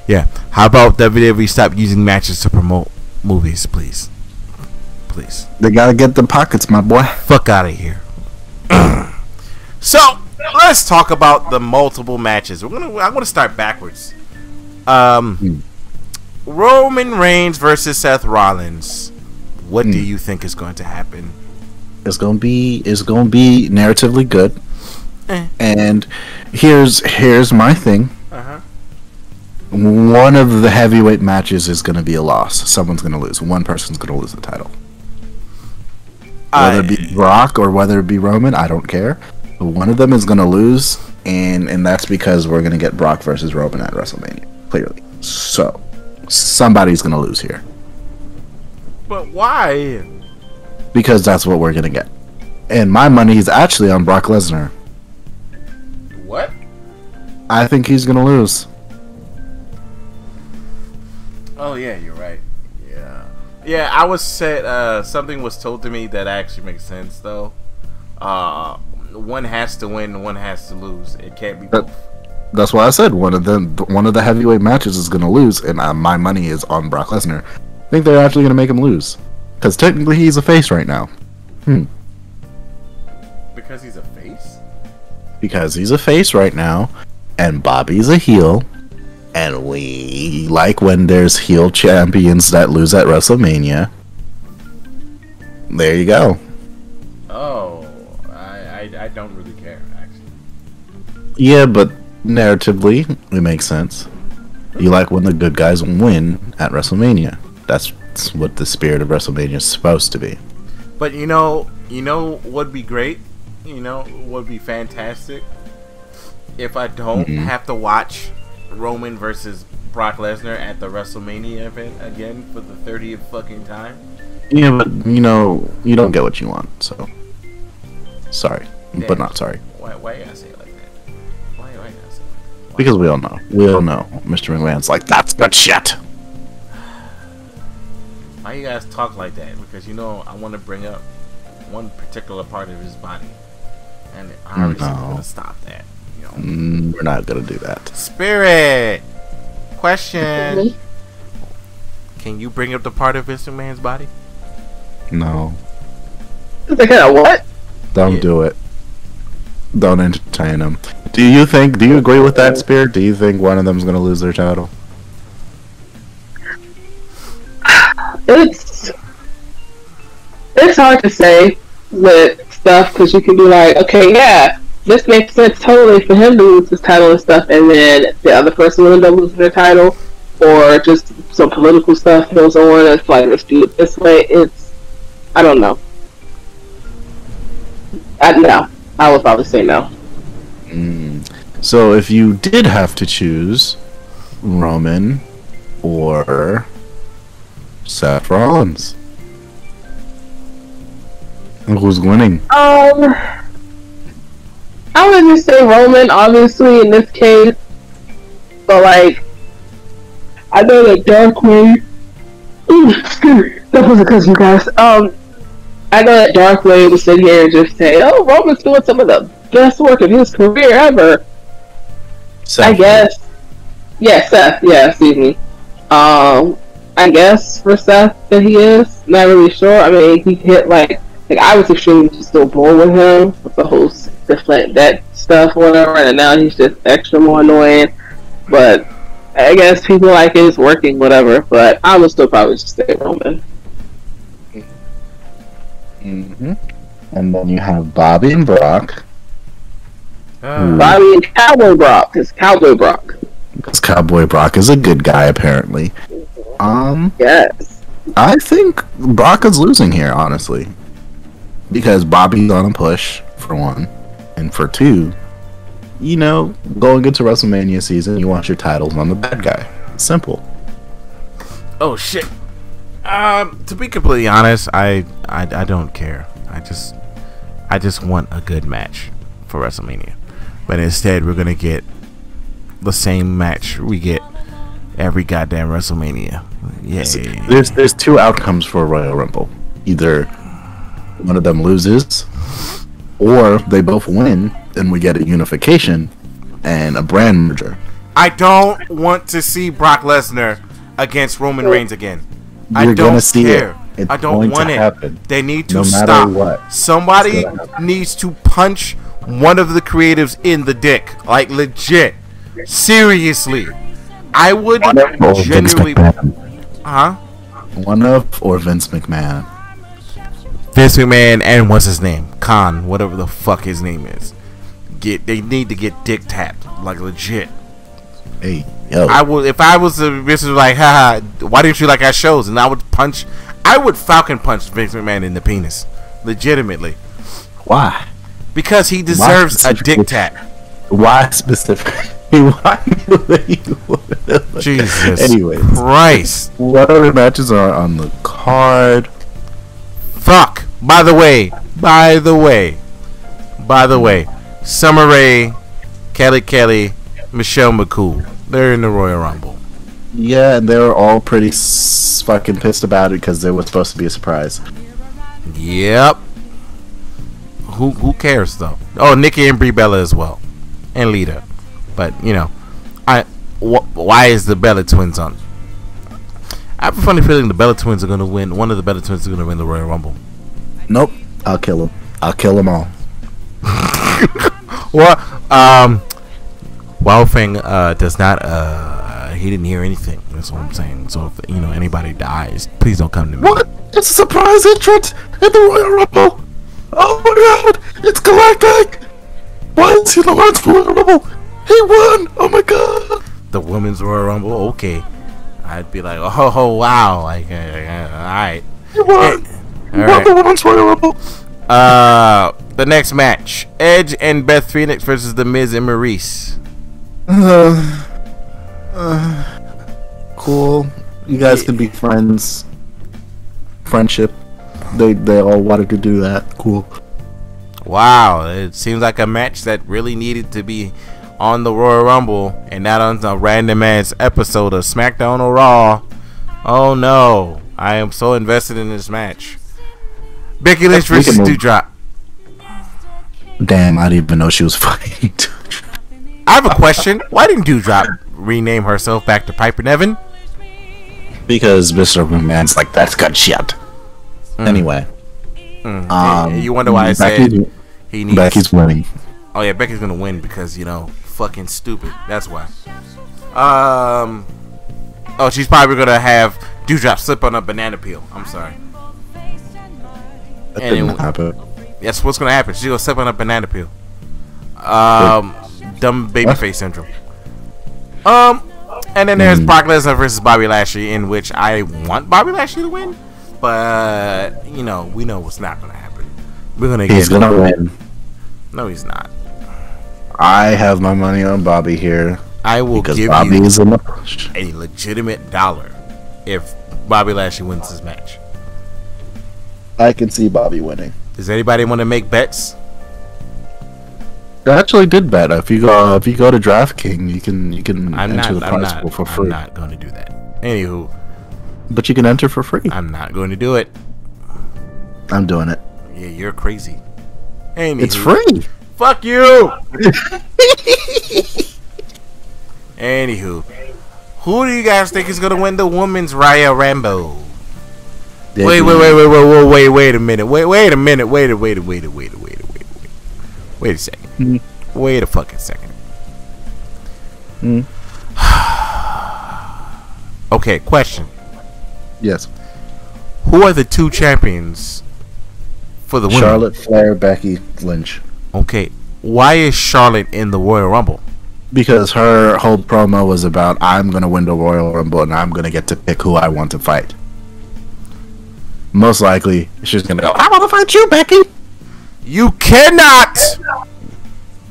Yeah. How about WWE stop using matches to promote movies, please? Please. They gotta get the pockets, my boy. Fuck out of here. So let's talk about the multiple matches. I'm gonna start backwards. Roman Reigns versus Seth Rollins. What do you think is going to happen? It's gonna be narratively good. And here's my thing. One of the heavyweight matches is gonna be a loss. Someone's gonna lose. One person's gonna lose the title. Whether it be Brock or whether it be Roman, I don't care. But one of them is gonna lose, and that's because we're gonna get Brock versus Roman at WrestleMania. clearly. So somebody's gonna lose here But why? because that's what we're gonna get. And my money is actually on Brock Lesnar. What? I think he's gonna lose. Oh yeah, you're right. Yeah. Yeah, I was said something was told to me that actually makes sense though. One has to win, one has to lose. It can't be both. That's why I said one of the heavyweight matches is gonna lose, and my money is on Brock Lesnar. I think they're actually gonna make him lose because technically he's a face right now. Because he's a face? Because he's a face right now, and Bobby's a heel, and we like when there's heel champions that lose at WrestleMania. There you go. Oh, I don't really care, actually. Yeah, but narratively, it makes sense. You like when the good guys win at WrestleMania. That's what the spirit of WrestleMania is supposed to be. But you know what'd be great? You know what'd be fantastic? If I don't have to watch Roman versus Brock Lesnar at the WrestleMania event again for the 30th fucking time. Yeah, but you don't get what you want, so sorry. Damn. But not sorry. Why you gotta say it like that? Why you gotta say it like that? Why? Because we all know. Mr. McMahon's like, that's good shit. Why you guys talk like that? Because I want to bring up one particular part of his body, and obviously we're gonna stop that. We're not gonna do that. Spirit question: can you bring up the part of Mr. Man's body? No. What? Don't do it. Don't entertain him. Do you agree with that, Spirit? Do you think one of them's gonna lose their title? It's hard to say with stuff because you can be like, okay, yeah, this makes sense totally for him to lose his title and stuff, and then the other person will end up losing their title, or just some political stuff goes on. It's like, let's do it this way. I don't know. No, I would probably say no. So if you did have to choose Roman or Seth Rollins, who's winning? I would just say Roman, obviously, in this case. But, like, I know that Dark Wave... that was because you guys... I know that Dark Wave would sit here and just say, oh, Roman's doing some of the best work of his career ever. Seth. I guess. Yeah, Seth. Yeah, excuse me. I guess for Seth that he is. Not really sure. I mean, he hit, like I was extremely still bored with him with the whole deflect that stuff or whatever, and now he's just extra more annoying. But I guess people like it, it's working, whatever. But I would still probably just stay Roman. And then you have Bobby and Brock. Bobby and Cowboy Brock. It's Cowboy Brock. Because Cowboy Brock is a good guy, apparently. Yes. I think Brock is losing here, honestly. Because Bobby's on a push, for one. And for two, going into WrestleMania season, you want your titles on the bad guy. It's simple. Oh shit. To be completely honest, I don't care. I just want a good match for WrestleMania. But instead, we're gonna get the same match we get every goddamn WrestleMania. Yay. There's two outcomes for Royal Rumble. Either one of them loses, or they both win, and we get a unification and a brand merger. I don't want to see Brock Lesnar against Roman Reigns again. You're gonna see care. It. I don't want it. Happen. They need to no matter stop. What. Somebody needs to punch one of the creatives in the dick. Like, legit. Seriously. I would genuinely... Huh? One of or Vince McMahon. Vince McMahon and what's his name? Khan, whatever the fuck his name is. They need to get dick tapped. Like, legit. Hey, yo. If I was a business like, haha, why didn't you like our shows? And I would Falcon punch Vince McMahon in the penis. Legitimately. Why? Because he deserves a dick tap. Why specifically? Why would you wanna- Jesus Anyways, Christ. what other matches are on the card? Fuck. By the way, Summer Rae, Kelly, Michelle McCool. They're in the Royal Rumble. Yeah, and they were all pretty fucking pissed about it because they were supposed to be a surprise. Yep. Who cares though? Oh, Nikki and Brie Bella as well, and Lita. But you know, why is the Bella Twins on? I have a funny feeling the Bella Twins are gonna win. One of the Bella Twins is gonna win the Royal Rumble. Nope, I'll kill them. I'll kill them all. Well, Wildfang does not. He didn't hear anything. That's what I'm saying. So if anybody dies, please don't come to me. What? It's a surprise entrant in the Royal Rumble. Oh my god, it's Galactic. Why is he the Women's Royal Rumble? He won. Oh my god. The Women's Royal Rumble. Okay, I'd be like, oh wow, like all right. He won. He won the Women's Royal Rumble. The next match: Edge and Beth Phoenix versus The Miz and Maurice. Cool. You guys can be friends. Friendship. They all wanted to do that. Cool. Wow, it seems like a match that really needed to be on the Royal Rumble and not on a random ass episode of SmackDown or Raw. Oh no, I am so invested in this match. Becky Lynch versus Doudrop. Damn, I didn't even know she was fighting. I have a question. Why didn't Doudrop rename herself back to Piper Niven? Because Mr. McMahon's like, that's good shit. Anyway. You wonder why I said he needs... Becky's winning. Oh yeah, Becky's gonna win because, fucking stupid. That's why. Oh, she's probably gonna have Doudrop slip on a banana peel. I'm sorry. That didn't happen. That's what's gonna happen. She's gonna slip on a banana peel. Dumb babyface syndrome. And then there's Brock Lesnar versus Bobby Lashley, in which I want Bobby Lashley to win, but we know what's not gonna happen. He's gonna win. No, he's not. I have my money on Bobby here. I will give Bobby you is in the push. a legitimate dollar if Bobby Lashley wins this match. I can see Bobby winning. Does anybody want to make bets? I actually did bet. If you go to DraftKings, you can enter the prize pool for free. I'm not going to do that. Anywho, but you can enter for free. I'm not going to do it. I'm doing it. Yeah, you're crazy. Anywho, it's free. Fuck you. Anywho, who do you guys think is gonna win the Women's Royal Rumble? Wait a minute. Wait a minute. Wait a second. Wait a fucking second. Okay, question. Yes. Who are the two champions for the women? Charlotte Flair, Becky Lynch. Okay, why is Charlotte in the Royal Rumble? Because her whole promo was about, I'm going to win the Royal Rumble and I'm going to get to pick who I want to fight. Most likely, she's going to go, I want to fight you, Becky. You cannot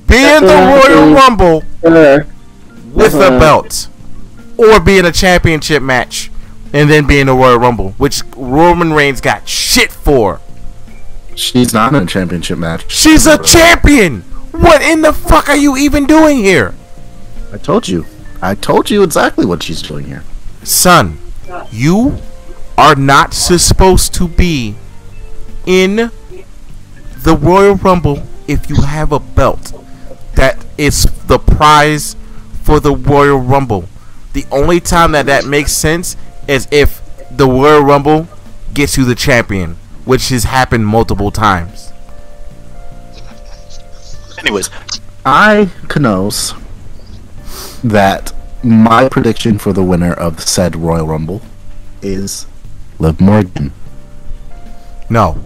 be in the Royal Rumble with a belt or be in a championship match and then be in the Royal Rumble, which Roman Reigns got shit for. She's not in a championship match. She's a champion. What in the fuck are you even doing here? I told you exactly what she's doing here. Son, you are not supposed to be in the Royal Rumble if you have a belt. That is the prize for the Royal Rumble. The only time that makes sense is if the Royal Rumble gets you the champion, which has happened multiple times. Anyways, I knows that my prediction for the winner of said Royal Rumble is Liv Morgan. No.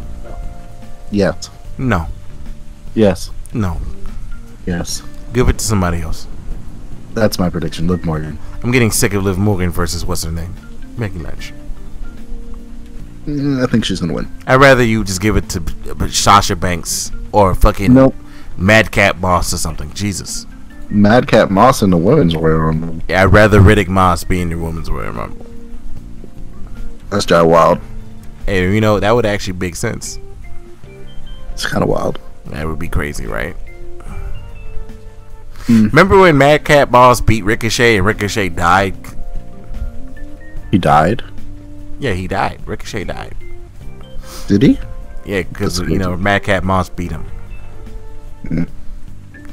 Yes. No. Yes. No. Yes. Give it to somebody else. That's my prediction, Liv Morgan. I'm getting sick of Liv Morgan versus what's her name? Becky Lynch. I think she's gonna win. I'd rather you just give it to Sasha Banks or fucking Madcap Boss or something. Jesus. Madcap Moss in the women's Royal Rumble. Yeah, I'd rather Riddick Moss be in the women's Royal Rumble. That's just wild. Hey, you know, that would actually make sense. It's kind of wild. That would be crazy, right? Remember when Madcap Moss beat Ricochet and Ricochet died? He died? Yeah, he died. Ricochet died. Did he? Yeah, because, you know, Madcap Moss beat him.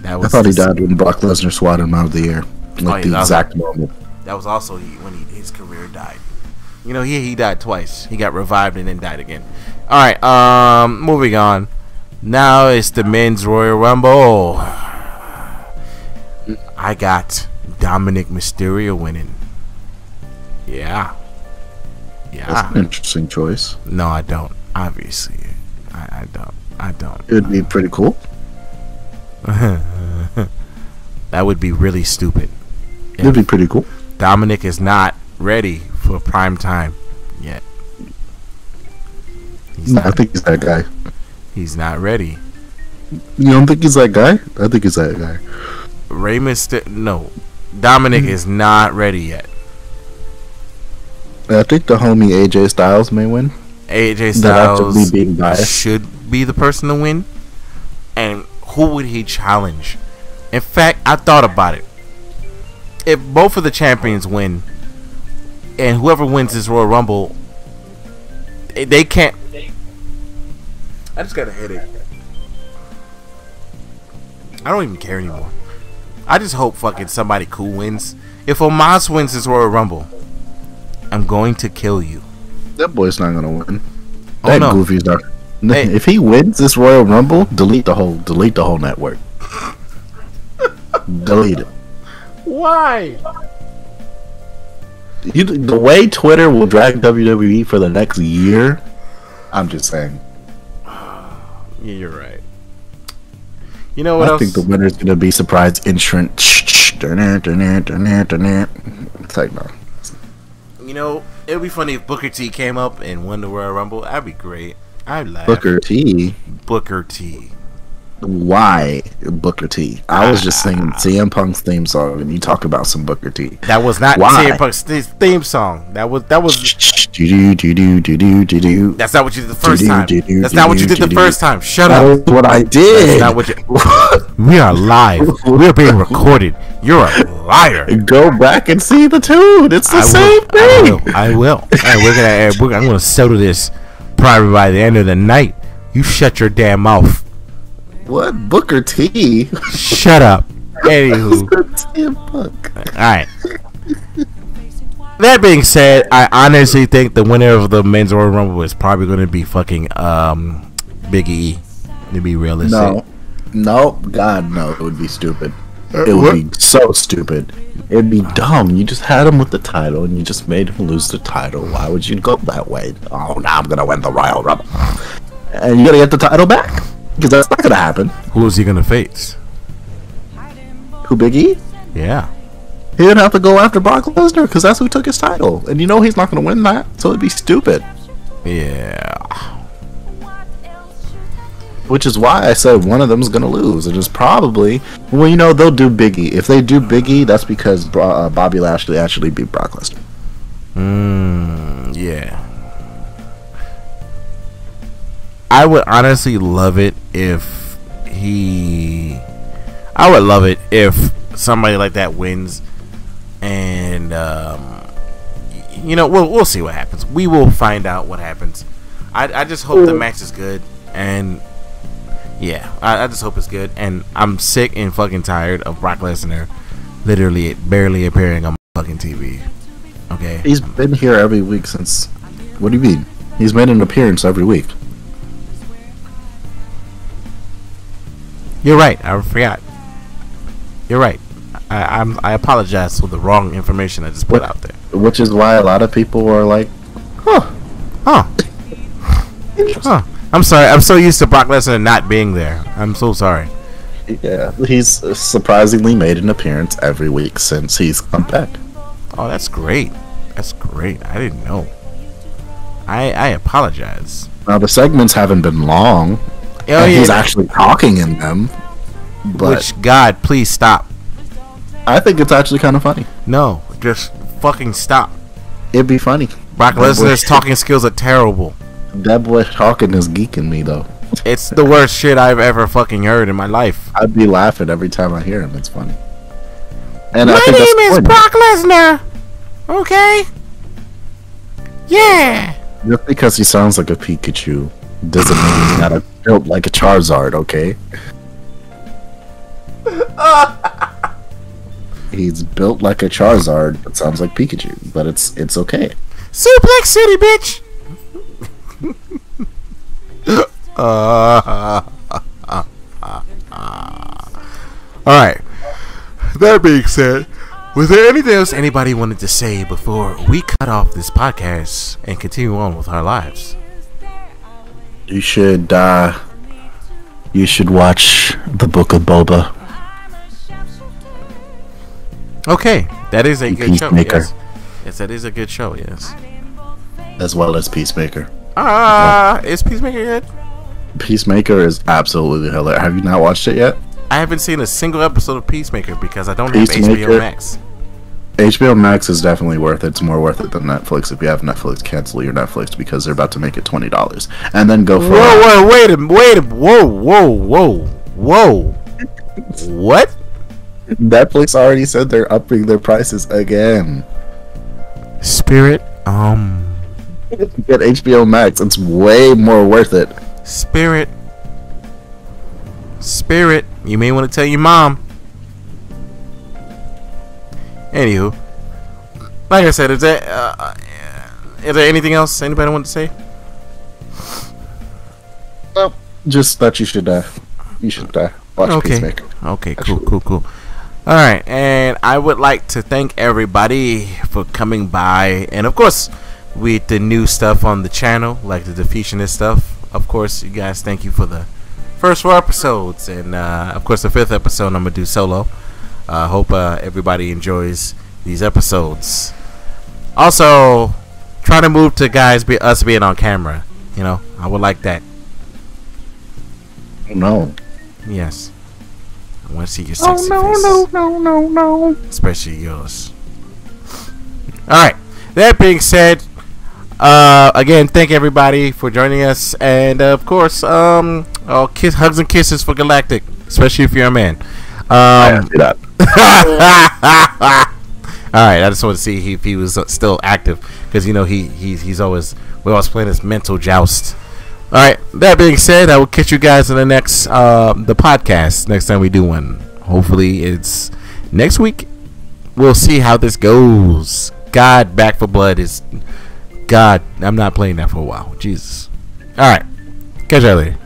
That was I thought he died when Brock Lesnar swatted him out of the air. Like the that exact moment. That was also when his career died. You know, he died twice. He got revived and then died again. Alright, moving on. Now it's the men's Royal Rumble. I got Dominic Mysterio winning. Yeah. That's an interesting choice. No, I don't. Obviously. I don't. It would be pretty cool. That would be really stupid. It would be pretty cool. Dominic is not ready for prime time yet. I think he's that guy. He's not ready. You don't think he's that guy? I think he's that guy. No. Dominic is not ready yet. I think the homie AJ Styles may win. AJ Styles should be the person to win. And who would he challenge? In fact, I thought about it. If both of the champions win, and whoever wins this Royal Rumble, they can't. I just got a headache. I don't even care anymore. I just hope fucking somebody cool wins. If Omos wins this Royal Rumble, I'm going to kill you. That boy's not gonna win. Oh, that no. Goofy's not. Hey. If he wins this Royal Rumble, delete the whole network. Delete it. Why? The way Twitter will drag WWE for the next year, I'm just saying. Yeah, you're right. You know what I else? think the winner's gonna be surprise entrant. It's like, no. You know, it would be funny if Booker T came up and won the Royal Rumble. That'd be great. I'd laugh. Booker T. Booker T. Why Booker T? I was just singing CM Punk's theme song, and you talk about some Booker T. That was not CM Punk's theme song. That was. That's not what you did the first time. That's not what you did the first time. Shut up. That's what I did. That's not what you. We are live. We are being recorded. You're a liar. Go back and see the tune. It's the same thing. I will. I'm gonna settle this probably by the end of the night. You shut your damn mouth. What? Booker T? Shut up. Anywho. Alright. That being said, I honestly think the winner of the men's Royal Rumble is probably going to be fucking Big E. To be realistic. No. God, no. It would be stupid. It would be so stupid. It'd be dumb. You just had him with the title and you just made him lose the title. Why would you go that way? Oh, now I'm going to win the Royal Rumble. And you got to get the title back? Because that's not going to happen. Who is he going to face? Who, Big E? Yeah. He would have to go after Brock Lesnar because that's who took his title. And you know he's not going to win that. So it'd be stupid. Yeah. Which is why I said one of them is going to lose. It is probably... Well, you know, they'll do Big E. If they do Big E, that's because Bobby Lashley actually beat Brock Lesnar. Yeah. I would honestly love it if I would love it if somebody like that wins, and you know, we'll see what happens. We will find out what happens. I just hope the match is good, and yeah, I just hope it's good. And I'm sick and fucking tired of Brock Lesnar literally barely appearing on my fucking TV. Okay, he's been here every week since. What do you mean? He's made an appearance every week. You're right. I forgot. You're right. I apologize for the wrong information I just put out there. Which is why a lot of people are like, Huh. I'm sorry. I'm so used to Brock Lesnar not being there. I'm so sorry. Yeah, he's surprisingly made an appearance every week since he's come back. Oh, that's great. That's great. I didn't know. I apologize. Now the segments haven't been long. Oh, yeah. He's actually talking in them. But which, God, please stop. I think it's actually kind of funny. No, just fucking stop. It'd be funny. Brock Lesnar's talking skills are terrible. That boy talking is geeking me though. It's the worst shit I've ever fucking heard in my life. I'd be laughing every time I hear him. It's funny. And My I think name is that's Brock Lesnar. Okay. Yeah. just because he sounds like a Pikachu doesn't mean he's not built like a Charizard. Okay. He's built like a Charizard, but sounds like Pikachu. But it's okay. Suplex City, bitch. Alright. That being said, was there anything else anybody wanted to say before we cut off this podcast and continue on with our lives? You should watch the Book of Boba. Okay, that is a good show. Peacemaker. Yes. Yes, that is a good show. Yes. As well as Peacemaker. Is Peacemaker good? Peacemaker is absolutely hilarious. Have you not watched it yet? I haven't seen a single episode of Peacemaker because I don't have Peacemaker. HBO Max. HBO Max is definitely worth it. It's more worth it than Netflix. If you have Netflix, cancel your Netflix because they're about to make it $20, and then go for Whoa. What? Netflix already said they're upping their prices again. Spirit, Get HBO Max. It's way more worth it. Spirit, you may want to tell your mom. Anywho, like I said, is there anything else anybody want to say? Well, just that you should watch Peacemaker. Okay, cool. All right, and I would like to thank everybody for coming by, and of course, with the new stuff on the channel, like the Defeationist stuff. Of course, you guys, thank you for the first 4 episodes, and of course, the 5th episode I'm gonna do solo. Hope everybody enjoys these episodes. Also, try to move to us being on camera. You know, I would like that. No. Yes. I want to see your sexy face. No. Especially yours. Alright. That being said, again, thank everybody for joining us. And, of course, hugs and kisses for Galactic. Especially if you're a man. I see that. Alright, I just want to see if he was still active. Because, you know, we're always playing this mental joust. Alright, that being said, I will catch you guys in the next the podcast next time we do one. Hopefully it's next week. We'll see how this goes. God, Back for Blood is God. I'm not playing that for a while. Jesus. Alright. Catch you later.